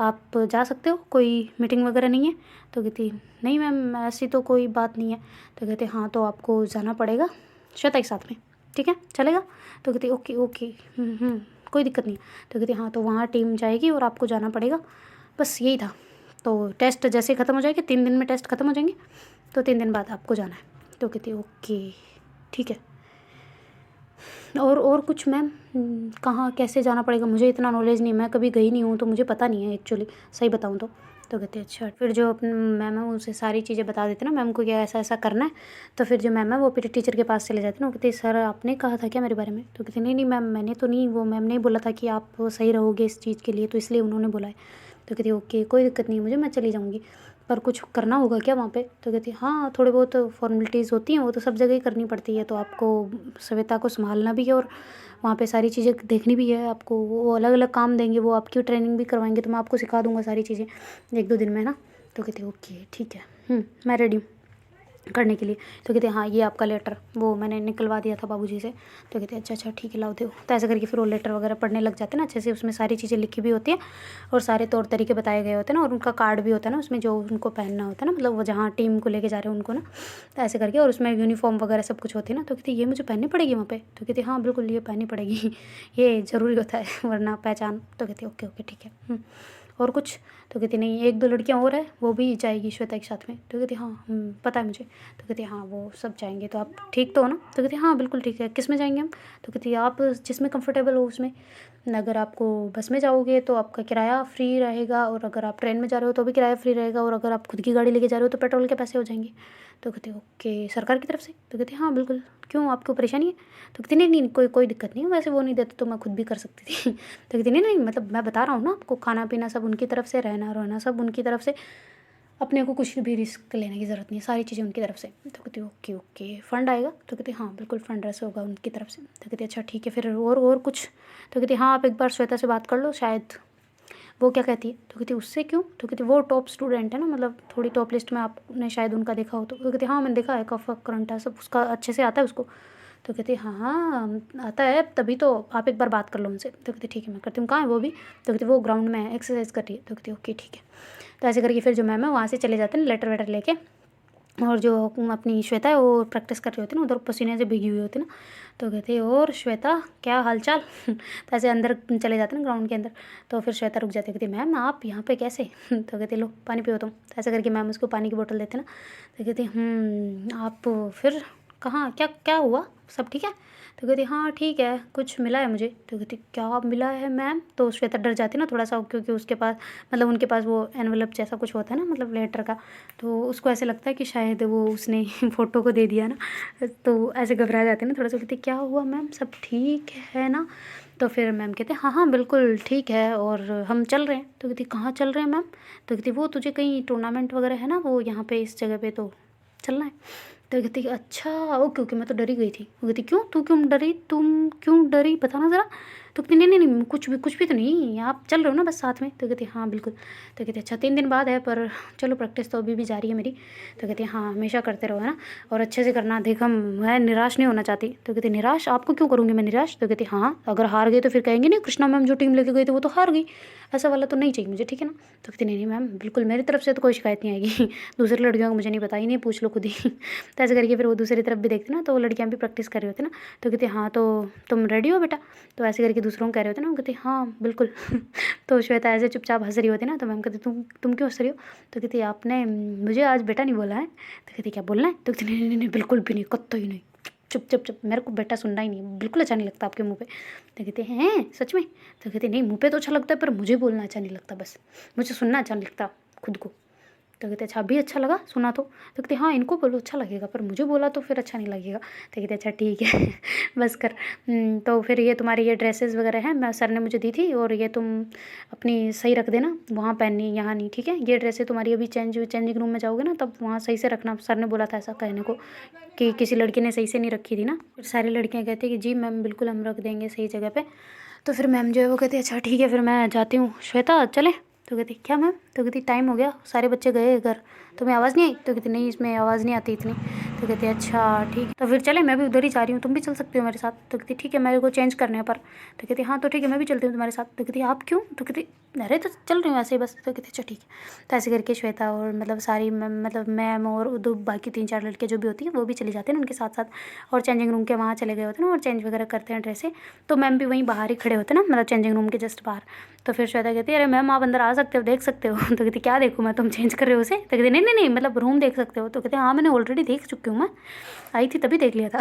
आप जा सकते हो, कोई मीटिंग वगैरह नहीं है? तो कहती नहीं मैम ऐसी तो कोई बात नहीं है। तो कहते हाँ तो आपको जाना पड़ेगा श्वेता के साथ में, ठीक है चलेगा? तो कहती ओके ओके कोई दिक्कत नहीं। तो कहती हाँ तो वहाँ टीम जाएगी और आपको जाना पड़ेगा, बस यही था। तो टेस्ट जैसे ही ख़त्म हो जाएगी, 3 दिन में टेस्ट ख़त्म हो जाएंगे, तो 3 दिन बाद आपको जाना है। तो कहती ओके ठीक है। और कुछ मैम कहाँ कैसे जाना पड़ेगा? मुझे इतना नॉलेज नहीं, मैं कभी गई नहीं हूँ तो मुझे पता नहीं है एक्चुअली, सही बताऊँ तो। तो कहती है अच्छा। फिर जो अपन मैम है उसे सारी चीज़ें बता देते ना मैम को, क्या ऐसा ऐसा करना है। तो फिर जो मैम है वो पीटी टीचर के पास चले जाते ना, वो कहती है सर आपने कहा था क्या मेरे बारे में। तो कहती नहीं नहीं मैम मैंने तो नहीं, वो मैम ने बोला था कि आप सही रहोगे इस चीज़ के लिए, तो इसलिए उन्होंने बोला है। तो कहती ओके कोई दिक्कत नहीं है मुझे, मैं चली जाऊँगी, पर कुछ करना होगा क्या वहाँ पे। तो कहती हाँ थोड़े बहुत फॉर्मेलिटीज़ होती हैं, वो तो सब जगह ही करनी पड़ती है, तो आपको श्वेता को संभालना भी है और वहाँ पे सारी चीज़ें देखनी भी है आपको। वो अलग अलग काम देंगे, वो आपकी ट्रेनिंग भी करवाएंगे, तो मैं आपको सिखा दूँगा सारी चीज़ें 1-2 दिन में ना। तो कहती ओके ठीक है, मैं रेडी हूँ करने के लिए। तो कहते हाँ ये आपका लेटर वो मैंने निकलवा दिया था बाबूजी से। तो कहते अच्छा अच्छा ठीक है लाओ दो। तो ऐसे करके फिर वो लेटर वगैरह पढ़ने लग जाते हैं ना अच्छे से, उसमें सारी चीज़ें लिखी भी होती हैं और सारे तौर तरीके बताए गए होते हैं ना, और उनका कार्ड भी होता है ना उसमें जो उनको पहनना होता है ना, मतलब वो जहाँ टीम को लेके जा रहे हैं उनको ना। तो ऐसे करके और उसमें यूनिफॉर्म वगैरह सब कुछ होती है ना। तो कहते ये मुझे पहननी पड़ेगी वहाँ पर। तो कहते हाँ बिल्कुल ये पहननी पड़ेगी ये ज़रूरी होता है वरना पहचान। तो कहती ओके ओके ठीक है। और कुछ। तो कहती नहीं 1-2 लड़कियां और है वो भी जाएगी श्वेता के साथ में। तो कहती हाँ पता है मुझे। तो कहती हाँ वो सब जाएंगे, तो आप ठीक तो हो ना। तो कहती हाँ बिल्कुल ठीक है, किस में जाएंगे हम। तो कहती आप जिसमें कंफर्टेबल हो उसमें। अगर आपको बस में जाओगे तो आपका किराया फ्री रहेगा, और अगर आप ट्रेन में जा रहे हो तो भी किराया फ्री रहेगा, और अगर आप खुद की गाड़ी लेके जा रहे हो तो पेट्रोल के पैसे हो जाएंगे। तो कहते ओके सरकार की तरफ से। तो कहते हाँ बिल्कुल, क्यों आपको परेशानी है। तो कहती नहीं नहीं कोई दिक्कत नहीं है, वैसे वो नहीं देते तो मैं खुद भी कर सकती थी तो कहती नहीं नहीं मतलब मैं बता रहा हूँ ना आपको, खाना पीना सब उनकी तरफ से, रहना रहना सब उनकी तरफ से, अपने को कुछ भी रिस्क लेने की ज़रूरत नहीं है, सारी चीज़ें उनकी तरफ से। तो कहती ओके ओके फ़ंड आएगा। तो कहती हाँ बिल्कुल फ़ंड ऐसे होगा उनकी तरफ से। तो कहती अच्छा ठीक है फिर और कुछ। तो कहती हाँ आप एक बार श्वेता से बात कर लो, शायद वो क्या कहती है। तो कहती उससे क्यों। तो कहती वो टॉप स्टूडेंट है ना, मतलब थोड़ी टॉप लिस्ट में आपने शायद उनका देखा हो। तो कहती हाँ मैंने देखा है, कफ करंट है सब उसका अच्छे से आता है उसको। तो कहती हाँ हाँ आता है, तभी तो आप एक बार बात कर लो उनसे। तो कहती ठीक है मैं करती हूँ, कहाँ है वो भी। तो कहती वो ग्राउंड में है एक्सरसाइज कर रही है। तो कहती ओके ठीक है। तो ऐसे करके फिर जो मैम है वहाँ से चले जाते हैं लेटर वेटर लेके, और जो अपनी श्वेता है वो प्रैक्टिस कर रही होती है ना, उधर पसीने से भीगी हुई होती है ना। तो कहते और श्वेता क्या हालचाल तो ऐसे अंदर चले जाते हैं ना ग्राउंड के अंदर। तो फिर श्वेता रुक जाती है, कहती मैम आप यहाँ पे कैसे तो कहते लो पानी पियो तुम। तो ऐसे करके मैम उसको पानी की बोतल देते ना। तो कहती आप फिर कहाँ क्या क्या हुआ, सब ठीक है। तो कहती हाँ ठीक है, कुछ मिला है मुझे। तो कहती क्या मिला है मैम। तो श्वेता डर जाती ना थोड़ा सा, क्योंकि उसके पास मतलब उनके पास वो एनवलप जैसा कुछ होता है ना, मतलब लेटर का। तो उसको ऐसे लगता है कि शायद वो उसने फ़ोटो को दे दिया ना, तो ऐसे घबरा जाते हैं ना थोड़ा सा। कहती क्या हुआ मैम, सब ठीक है ना। तो फिर मैम कहते हैं हाँ हाँ बिल्कुल ठीक है और हम चल रहे हैं। तो कहती कहाँ चल रहे हैं मैम। तो कहती वो तुझे कहीं टूर्नामेंट वगैरह है ना वो यहाँ पे इस जगह पे, तो चलना है। तो कहती अच्छा ओके ओके, मैं तो डरी गई थी। वो कहती क्यों तू क्यों डरी, तुम क्यों डरी बताना ज़रा। तो कहती नहीं नहीं नहीं कुछ भी तो नहीं, आप चल रहे हो ना बस साथ में। तो कहती हाँ बिल्कुल। तो कहती अच्छा 3 दिन बाद है, पर चलो प्रैक्टिस तो अभी भी जारी है मेरी। तो कहती हाँ हमेशा करते रहो है ना, और अच्छे से करना, देख हम मैं निराश नहीं होना चाहती। तो कहती निराश आपको क्यों करूँगी मैं निराश। तो कहती हाँ अगर हार गए तो फिर कहेंगे नहीं कृष्णा मैम जो टीम लेके गई थी वो तो हार गई, ऐसा वाला तो नहीं चाहिए मुझे, ठीक है ना। तो कहती नहीं नहीं मैम बिल्कुल मेरी तरफ से तो कोई शिकायत नहीं आएगी दूसरी लड़कियों को मुझे नहीं पता ही नहीं, पूछ लो खुद ही तो ऐसे करके फिर वो दूसरी तरफ भी देखते ना, तो वो लड़कियाँ भी प्रैक्टिस कर रही होती ना। तो कहती हाँ तो तुम रेडी हो बेटा। तो ऐसे करके दूसरों को कह रहे होते ना, वो कहती हाँ बिल्कुल तो श्वेता ऐसे चुपचाप हंस रही होती ना। तो मैम कहती तुम क्यों हंस रही हो। तो कहती आपने मुझे आज बेटा नहीं बोला है। तो कहती क्या बोलना है। तो कहती नहीं नहीं नहीं बिल्कुल भी नहीं, कत्तो ही नहीं, चुप चुप चुप, मेरे को बेटा सुनना ही नहीं, बिल्कुल अच्छा नहीं लगता आपके मुंह पे। तो कहते हैं सच में। तो कहते नहीं मुंह पे तो अच्छा लगता है पर मुझे बोलना अच्छा नहीं लगता, बस मुझे सुनना अच्छा नहीं लगता खुद को। तो कहते अच्छा अभी अच्छा लगा सुना तो कहते हाँ इनको बोलो अच्छा लगेगा, पर मुझे बोला तो फिर अच्छा नहीं लगेगा। तो कहते अच्छा ठीक है बस कर। तो फिर ये तुम्हारी ये ड्रेसेस वगैरह हैं, मैं सर ने मुझे दी थी, और ये तुम अपनी सही रख देना, वहाँ पहननी यहाँ नहीं, ठीक है। ये ड्रेसें तुम्हारी अभी चेंजिंग रूम में जाओगे ना तब वहाँ सही से रखना, सर ने बोला था ऐसा कहने को कि किसी लड़की ने सही से नहीं रखी थी ना। फिर सारी लड़कियाँ कहती कि जी मैम बिल्कुल हम रख देंगे सही जगह पे। तो फिर मैम जो है वो कहती अच्छा ठीक है फिर मैं जाती हूँ, श्वेता चले। तो कहती क्या मैम। तो कहती टाइम हो गया सारे बच्चे गए घर, तुम्हें आवाज़ नहीं आई। तो कहती नहीं इसमें आवाज़ नहीं आती इतनी। तो कहती अच्छा ठीक है तो फिर चले, मैं भी उधर ही जा रही हूँ, तुम भी चल सकते हो मेरे साथ। तो कहती ठीक है मेरे को चेंज करने हैं पर। तो कहती हाँ तो ठीक है मैं भी चलती हूँ तुम्हारे साथ। तो कहती आप क्यों। तो कहती अरे तो चल रही हूँ ऐसे ही बस। तो कहती अच्छा ठीक है। तो ऐसे करके श्वेता और मतलब सारी मतलब मैम और दो बाकी 3-4 लड़के जो भी होती हैं वो भी चले जाते हैं उनके साथ साथ, और चेंजिंग रूम के वहाँ चले गए होते हैं ना और चेंज वगैरह करते हैं ड्रेसें। तो मैम भी वहीं बाहर ही खड़े होते हैं ना, मतलब चेंजिंग रूम के जस्ट बाहर। तो फिर श्वेता कहती है अरे मैम आप अंदर आ सकते हो, देख सकते हो। तो कहती क्या देखूँ मैं, तुम चेंज कर रहे हो उसे। तो कहती नहीं नहीं नहीं मतलब रूम देख सकते हो। तो कहते हाँ मैंने ऑलरेडी देख चुकी हूँ हूँ मैं, आई थी तभी देख लिया था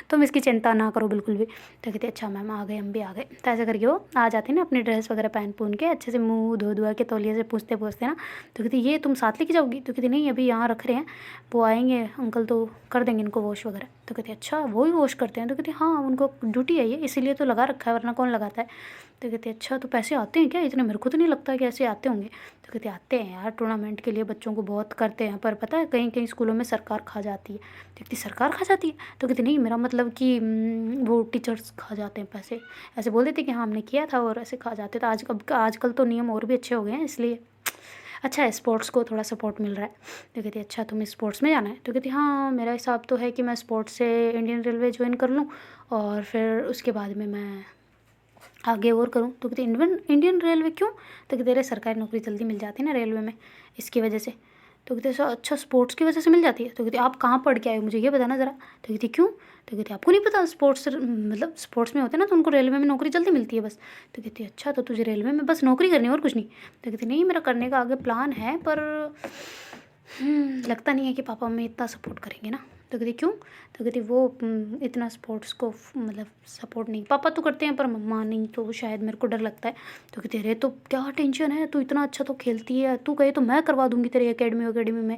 तुम इसकी चिंता ना करो बिल्कुल भी। तो कहती अच्छा मैम आ गए, हम भी आ गए। तो ऐसे करके वो आ जाती ना अपनी ड्रेस वगैरह पहन पून के अच्छे से, मुँह धो धुआ के तौलिए से पूछते पूछते ना। तो कहती ये तुम साथ लेके जाओगी? तो कहती नहीं अभी यहाँ रख रहे हैं, वो आएंगे अंकल तो कर देंगे इनको वॉश वगैरह। तो कहती अच्छा वो ही वॉश करते हैं? तो कहती हाँ उनको ड्यूटी है ये, इसीलिए तो लगा रखा है, वरना कौन लगाता है। तो कहती अच्छा तो पैसे आते हैं क्या इतने? मेरे को तो नहीं लगता कि ऐसे आते होंगे। तो कहते आते हैं यार, टूर्नामेंट के लिए बच्चों को बहुत करते हैं, पर पता है कहीं कहीं स्कूलों में सरकार खा जाती है। तो कहती सरकार खा जाती है? तो कहती नहीं मेरा मतलब कि वो टीचर्स खा जाते हैं पैसे, ऐसे बोल देते कि हाँ हमने किया था और ऐसे खा जाते। तो आजकल तो नियम और भी अच्छे हो गए हैं, इसलिए अच्छा है, स्पोर्ट्स को थोड़ा सपोर्ट मिल रहा है। तो कहती अच्छा तुम्हें स्पोर्ट्स में जाना है? तो कहती हाँ मेरा हिसाब तो है कि मैं स्पोर्ट्स से इंडियन रेलवे ज्वाइन कर लूँ और फिर उसके बाद में मैं आगे और करूँ। तो कहती इंडियन रेलवे क्यों? तो कहते अरे सरकारी नौकरी जल्दी मिल जाती है ना रेलवे में, इसकी वजह से। तो कहते अच्छा स्पोर्ट्स की वजह से मिल जाती है? तो कहती आप कहाँ पढ़ के आए हो मुझे ये बताना ज़रा। तो कहती क्यों? तो कहती आपको नहीं पता स्पोर्ट्स मतलब स्पोर्ट्स में होते हैं ना तो उनको रेलवे में नौकरी जल्दी मिलती है बस। तो कहती अच्छा तो तुझे रेलवे में बस नौकरी करनी है और कुछ नहीं? तो कहती नहीं मेरा करने का आगे प्लान है, पर लगता नहीं है कि पापा मम्मी इतना सपोर्ट करेंगे ना। तो कहती क्यों? तो कहती वो इतना स्पोर्ट्स को मतलब सपोर्ट नहीं, पापा तो करते हैं पर मम्मा नहीं, तो शायद मेरे को डर लगता है। तो कहती अरे तो क्या टेंशन है, तू इतना अच्छा तो खेलती है, तू कहे तो मैं करवा दूंगी तेरी एकेडमी में,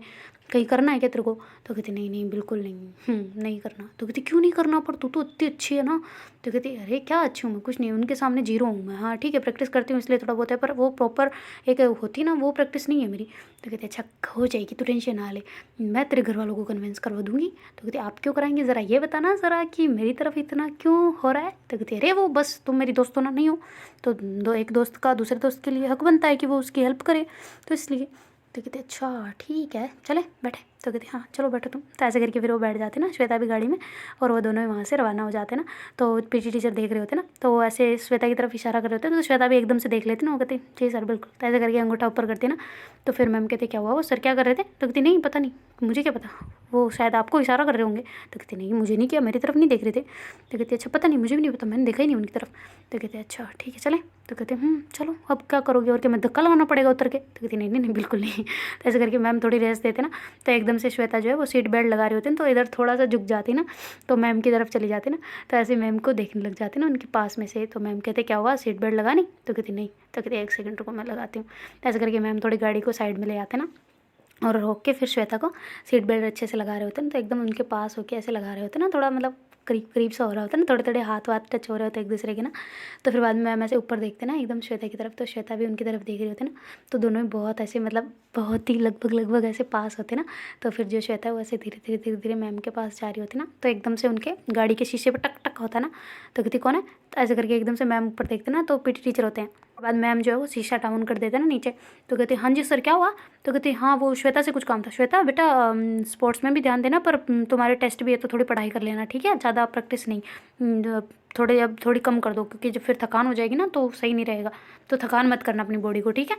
कहीं करना है क्या तेरे को? तो कहती नहीं नहीं बिल्कुल नहीं, नहीं करना। तो कहती क्यों नहीं करना, पर तू तो इतनी अच्छी है ना। तो कहती अरे क्या अच्छी हूँ मैं, कुछ नहीं, उनके सामने जीरो हूँ मैं। हाँ ठीक है प्रैक्टिस करती हूँ इसलिए थोड़ा बहुत है, पर वो प्रॉपर एक होती ना वो प्रैक्टिस नहीं है मेरी। तो कहती अच्छा हो जाएगी तू टेंशन ना ले, मैं तेरे घर वालों को कन्विंस करवा दूंगी। तो कहती आप क्यों कराएंगे, ज़रा ये बताना ज़रा कि मेरी तरफ इतना क्यों हो रहा है। तो कहती अरे वो बस तुम मेरी दोस्त होना नहीं हो, तो एक दोस्त का दूसरे दोस्त के लिए हक बनता है कि वो उसकी हेल्प करे, तो इसलिए। तो कहते अच्छा ठीक है चले बैठे। तो कहते हाँ चलो बैठो तुम। तो ऐसे करके फिर वो बैठ जाते ना, श्वेता भी गाड़ी में, और वो दोनों ही वहाँ से रवाना हो जाते ना। तो पीटी टीचर देख रहे होते ना, तो वो ऐसे श्वेता की तरफ इशारा कर रहे होते, तो श्वेता भी एकदम से देख लेती ना, वो कहती जी सर बिल्कुल। तो ऐसे करके अंगूठा ऊपर करती ना। तो फिर मैम कहते क्या हुआ वो सर क्या कर रहे थे? तो कहती नहीं पता नहीं, मुझे क्या पता, वो शायद आपको इशारा कर रहे होंगे। तो कहती नहीं मुझे नहीं किया, मेरी तरफ नहीं देख रहे थे। तो कहती अच्छा पता नहीं, मुझे भी नहीं पता, मैंने देखा ही नहीं उनकी तरफ। तो कहते अच्छा ठीक है चले। तो कहते चलो अब क्या करोगे, और क्या मैं धक्का लगाना पड़ेगा उतर के? तो कहती नहीं नहीं नहीं बिल्कुल नहीं। तो ऐसे करके मैम थोड़ी रेस्ट देते ना, तो एकदम से श्वेता जो है वो सीट बेल्ट लगा रहे होते हैं, तो इधर थोड़ा सा झुक जाती ना, तो मैम की तरफ चली जाती ना। तो ऐसे मैम को देखने लग जाती ना उनके पास में से। तो मैम कहते क्या हुआ सीट बेल्ट लगानी? तो कहती नहीं। तो कहती एक सेकंड रुको मैं लगाती हूँ। ऐसे करके मैम थोड़ी गाड़ी को साइड में ले आते ना, और रोक के फिर श्वेता को सीट बेल्ट अच्छे से लगा रहे होते हैं। तो एकदम उनके पास होके ऐसे लगा रहे होते हैं ना, थोड़ा मतलब करीब करीब सा हो रहा होता है ना, थोड़े थोड़े हाथ वाथ टच हो रहे होते हैं एक दूसरे के ना। तो फिर बाद में मैम ऐसे ऊपर देखते ना एकदम श्वेता की तरफ, तो श्वेता भी उनकी तरफ देख रही होती है ना। तो दोनों ही बहुत ऐसे मतलब बहुत ही लगभग ऐसे पास होते ना। तो फिर जो श्वेता है वो ऐसे धीरे धीरे धीरे धीरे मैम के पास जा रही होती ना, तो एकदम से उनके गाड़ी के शीशे पर टक टक होता ना। तो कहती कौन है? तो ऐसे करके एकदम से मैम ऊपर देखते ना, तो पीटी टीचर होते हैं। बाद मैम जो है वो शीशा डाउन कर देते हैं ना नीचे। तो कहते हाँ जी सर क्या हुआ? तो कहते हाँ वो श्वेता से कुछ काम था। श्वेता बेटा स्पोर्ट्स में भी ध्यान देना, पर तुम्हारे टेस्ट भी है तो थोड़ी पढ़ाई कर लेना ठीक है, ज़्यादा प्रैक्टिस नहीं, थोड़े अब थोड़ी कम कर दो, क्योंकि जब फिर थकान हो जाएगी ना तो सही नहीं रहेगा, तो थकान मत करना अपनी बॉडी को ठीक है।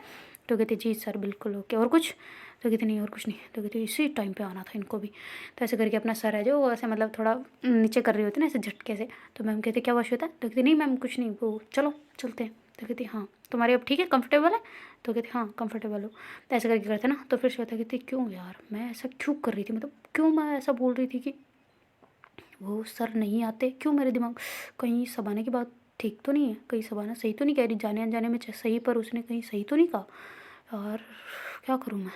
तो कहते जी सर बिल्कुल ओके, और कुछ? तो कहते नहीं और कुछ नहीं। तो कहते इसी टाइम पे आना था इनको भी। तो ऐसे करके अपना सर है जो वो ऐसे मतलब थोड़ा नीचे कर रही होती ना ऐसे झटके से। तो मैम कहते क्या हुआ श्वेता? तो कहती नहीं मैम कुछ नहीं, वो चलो चलते हैं। तो कहती हाँ तुम्हारी अब ठीक है कंफर्टेबल है? तो कहती हाँ कंफर्टेबल हो। तो ऐसे करके करते ना, तो फिर श्वेता कहती क्यों यार मैं ऐसा क्यों कर रही थी, मतलब क्यों मैं ऐसा बोल रही थी कि वो सर नहीं आते, क्यों मेरे दिमाग कहीं सबाना की बात ठीक तो नहीं है, कहीं सबाना सही तो नहीं कह रही, जाने अनजाने में सही पर उसने कहीं सही तो नहीं कहा। यार क्या करूँ मैं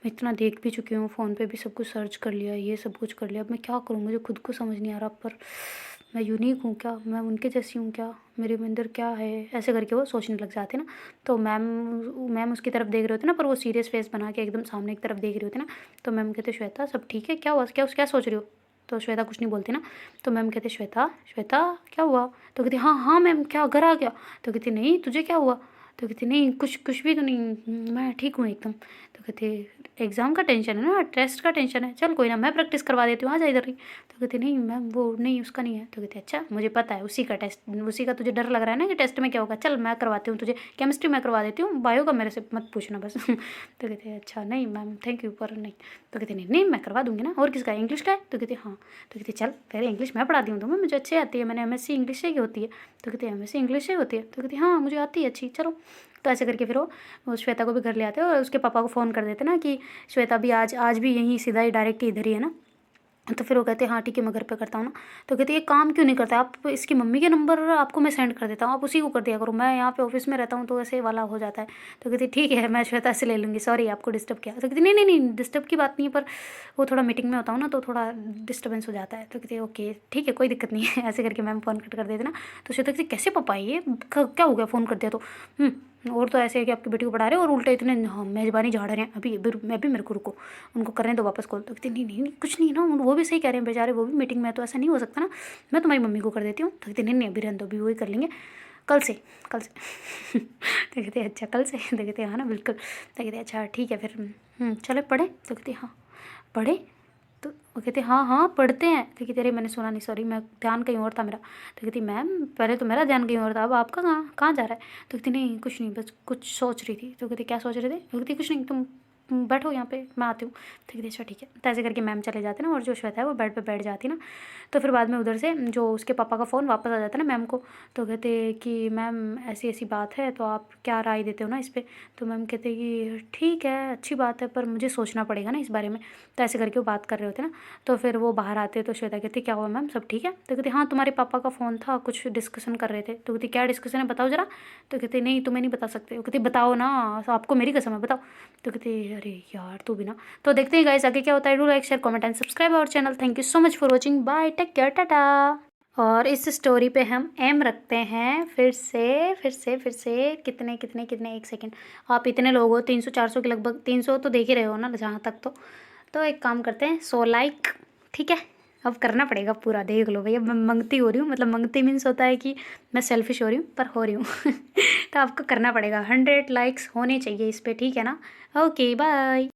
इतना देख भी चुकी हूँ, फ़ोन पे भी सब कुछ सर्च कर लिया, ये सब कुछ कर लिया, अब मैं क्या करूँ मुझे खुद को समझ नहीं आ रहा। पर मैं यूनिक हूँ क्या, मैं उनके जैसी हूँ क्या, मेरे अंदर क्या है, ऐसे करके वो सोचने लग जाते ना। तो मैम उसकी तरफ देख रहे होते ना, पर वो सीरियस फेस बना के एकदम सामने की तरफ देख रहे होते ना। तो मैम कहते श्वेता सब ठीक है, क्या हुआ, क्या सोच रही हो? तो श्वेता कुछ नहीं बोलती ना। तो मैम कहते श्वेता श्वेता क्या हुआ? तो कहती हाँ हाँ मैम क्या घर आ गया? तो कहती नहीं तुझे क्या हुआ? तो कहती नहीं कुछ भी तो नहीं, मैं ठीक हूँ एकदम। तो कहते एग्ज़ाम का टेंशन है ना, टेस्ट का टेंशन है, चल कोई ना मैं प्रैक्टिस करवा देती हूँ, आ जा इधर ही। तो कहती नहीं मैम वो नहीं उसका नहीं है। तो कहती अच्छा मुझे पता है उसी का टेस्ट, उसी का तुझे डर लग रहा है ना कि टेस्ट में क्या होगा, चल मैं करवाती हूँ तुझे, केमिस्ट्री मैं करवा देती हूँ, बायो का मेरे से मत पूछना बस। तो कहते अच्छा नहीं मैम थैंक यू पर नहीं। तो कहते नहीं नहीं मैं करवा दूँगी ना, और किसका इंग्लिश का है? तो कहती हाँ। तो कहती चल पहले इंग्लिश मैं पढ़ा दी हूँ तुम्हें, मुझे अच्छी आती है, मैंने एमएससी इंग्लिश से ही होती है। तो कहती एमएससी इंग्लिश से होती है? तो कहती हाँ मुझे आती है अच्छी, चलो। तो ऐसे करके फिर वो श्वेता को भी घर ले आते और उसके पापा को फ़ोन कर देते ना कि श्वेता भी आज भी यहीं सीधा ही डायरेक्ट इधर ही है ना, तो फिर वो कहते हैं हाँ ठीक है मैं घर पे करता हूँ ना। तो कहती है एक काम क्यों नहीं करते आप, इसकी मम्मी के नंबर आपको मैं सेंड कर देता हूँ, आप उसी को कर दिया करो, मैं यहाँ पे ऑफिस में रहता हूँ तो ऐसे वाला हो जाता है। तो कहती ठीक है मैं श्वेता से ले लूँगी, सॉरी आपको डिस्टर्ब किया। तो कहती नहीं नहीं नहीं डिस्टर्ब की बात नहीं है, पर वो थोड़ा मीटिंग में होता हूँ ना तो थोड़ा डिस्टर्बेंस हो जाता है। तो कहती ओके ठीक है कोई दिक्कत नहीं है ऐसे करके मैम फ़ोन कट कर देते ना। तो श्वेता कहती कैसे पापा ये क्या हो गया फ़ोन कर दिया तो। और तो ऐसे है कि आपकी बेटी को पढ़ा रहे हैं और उल्टे इतने हाँ मेज़बानी झाड़ रहे हैं, अभी मैं भी मेरे को रुको उनको करने दो वापस कॉल। तो कहती नहीं नहीं नहीं कुछ नहीं ना, वो भी सही कह रहे हैं बेचारे, वो भी मीटिंग में है तो ऐसा नहीं हो सकता ना, मैं तुम्हारी मम्मी को कर देती हूँ। तो कहती नहीं नहीं अभी रहने दो, अभी वही कर लेंगे कल से कल से। तो कहते अच्छा कल से। तो कहते हाँ ना बिल्कुल। तो कहते अच्छा ठीक है फिर चले पढ़े। तो कहते हाँ पढ़े। तो वो कहते हाँ हाँ पढ़ते हैं। तो कहते अरे मैंने सुना नहीं सॉरी, मैं ध्यान कहीं और था मेरा। तो कहती मैम पहले तो मेरा ध्यान कहीं और था, अब आपका कहाँ कहाँ जा रहा है। तो कहती नहीं कुछ नहीं बस कुछ सोच रही थी। तो कहती क्या सोच रहे थे। तो कहती कुछ नहीं तुम बैठो यहाँ पे मैं आती हूँ। तो कहती अच्छा ठीक है। तो ऐसे करके मैम चले जाते ना और जो श्वेता है वो बेड पे बैठ जाती ना। तो फिर बाद में उधर से जो उसके पापा का फ़ोन वापस आ जाता ना मैम को। तो कहते कि मैम ऐसी ऐसी बात है तो आप क्या राय देते हो ना इस पर। तो मैम कहते कि ठीक है अच्छी बात है पर मुझे सोचना पड़ेगा ना इस बारे में। तो ऐसे करके वो बात कर रहे होते ना। तो फिर वो बाहर आते तो श्वेता कहती क्या हुआ मैम सब ठीक है। तो कहती हाँ तुम्हारे पापा का फ़ोन था कुछ डिस्कशन कर रहे थे। तो कहती क्या डिस्कशन है बताओ ज़रा। तो कहती नहीं तुम्हें नहीं बता सकते। वो कहती बताओ ना, आपको मेरी कसम है बताओ। तो कहती अरे यार तू भी ना। तो देखते हैं गाइस आगे क्या होता है। Do like share comment and subscribe our channel. Thank you so much for watching, bye take care tata. और इस स्टोरी पे हम एम रखते हैं फिर से कितने कितने कितने एक सेकंड, आप इतने लोग हो 300 400 के लगभग, 300 तो देख ही रहे हो ना जहाँ तक। तो एक काम करते हैं 100 लाइक, ठीक है। अब करना पड़ेगा पूरा, देख लो भैया मैं मंगती हो रही हूँ, मतलब मंगती मीन्स होता है कि मैं सेल्फिश हो रही हूँ पर हो रही हूँ। तो आपको करना पड़ेगा 100 लाइक्स होने चाहिए इस पर, ठीक है ना। Okay bye.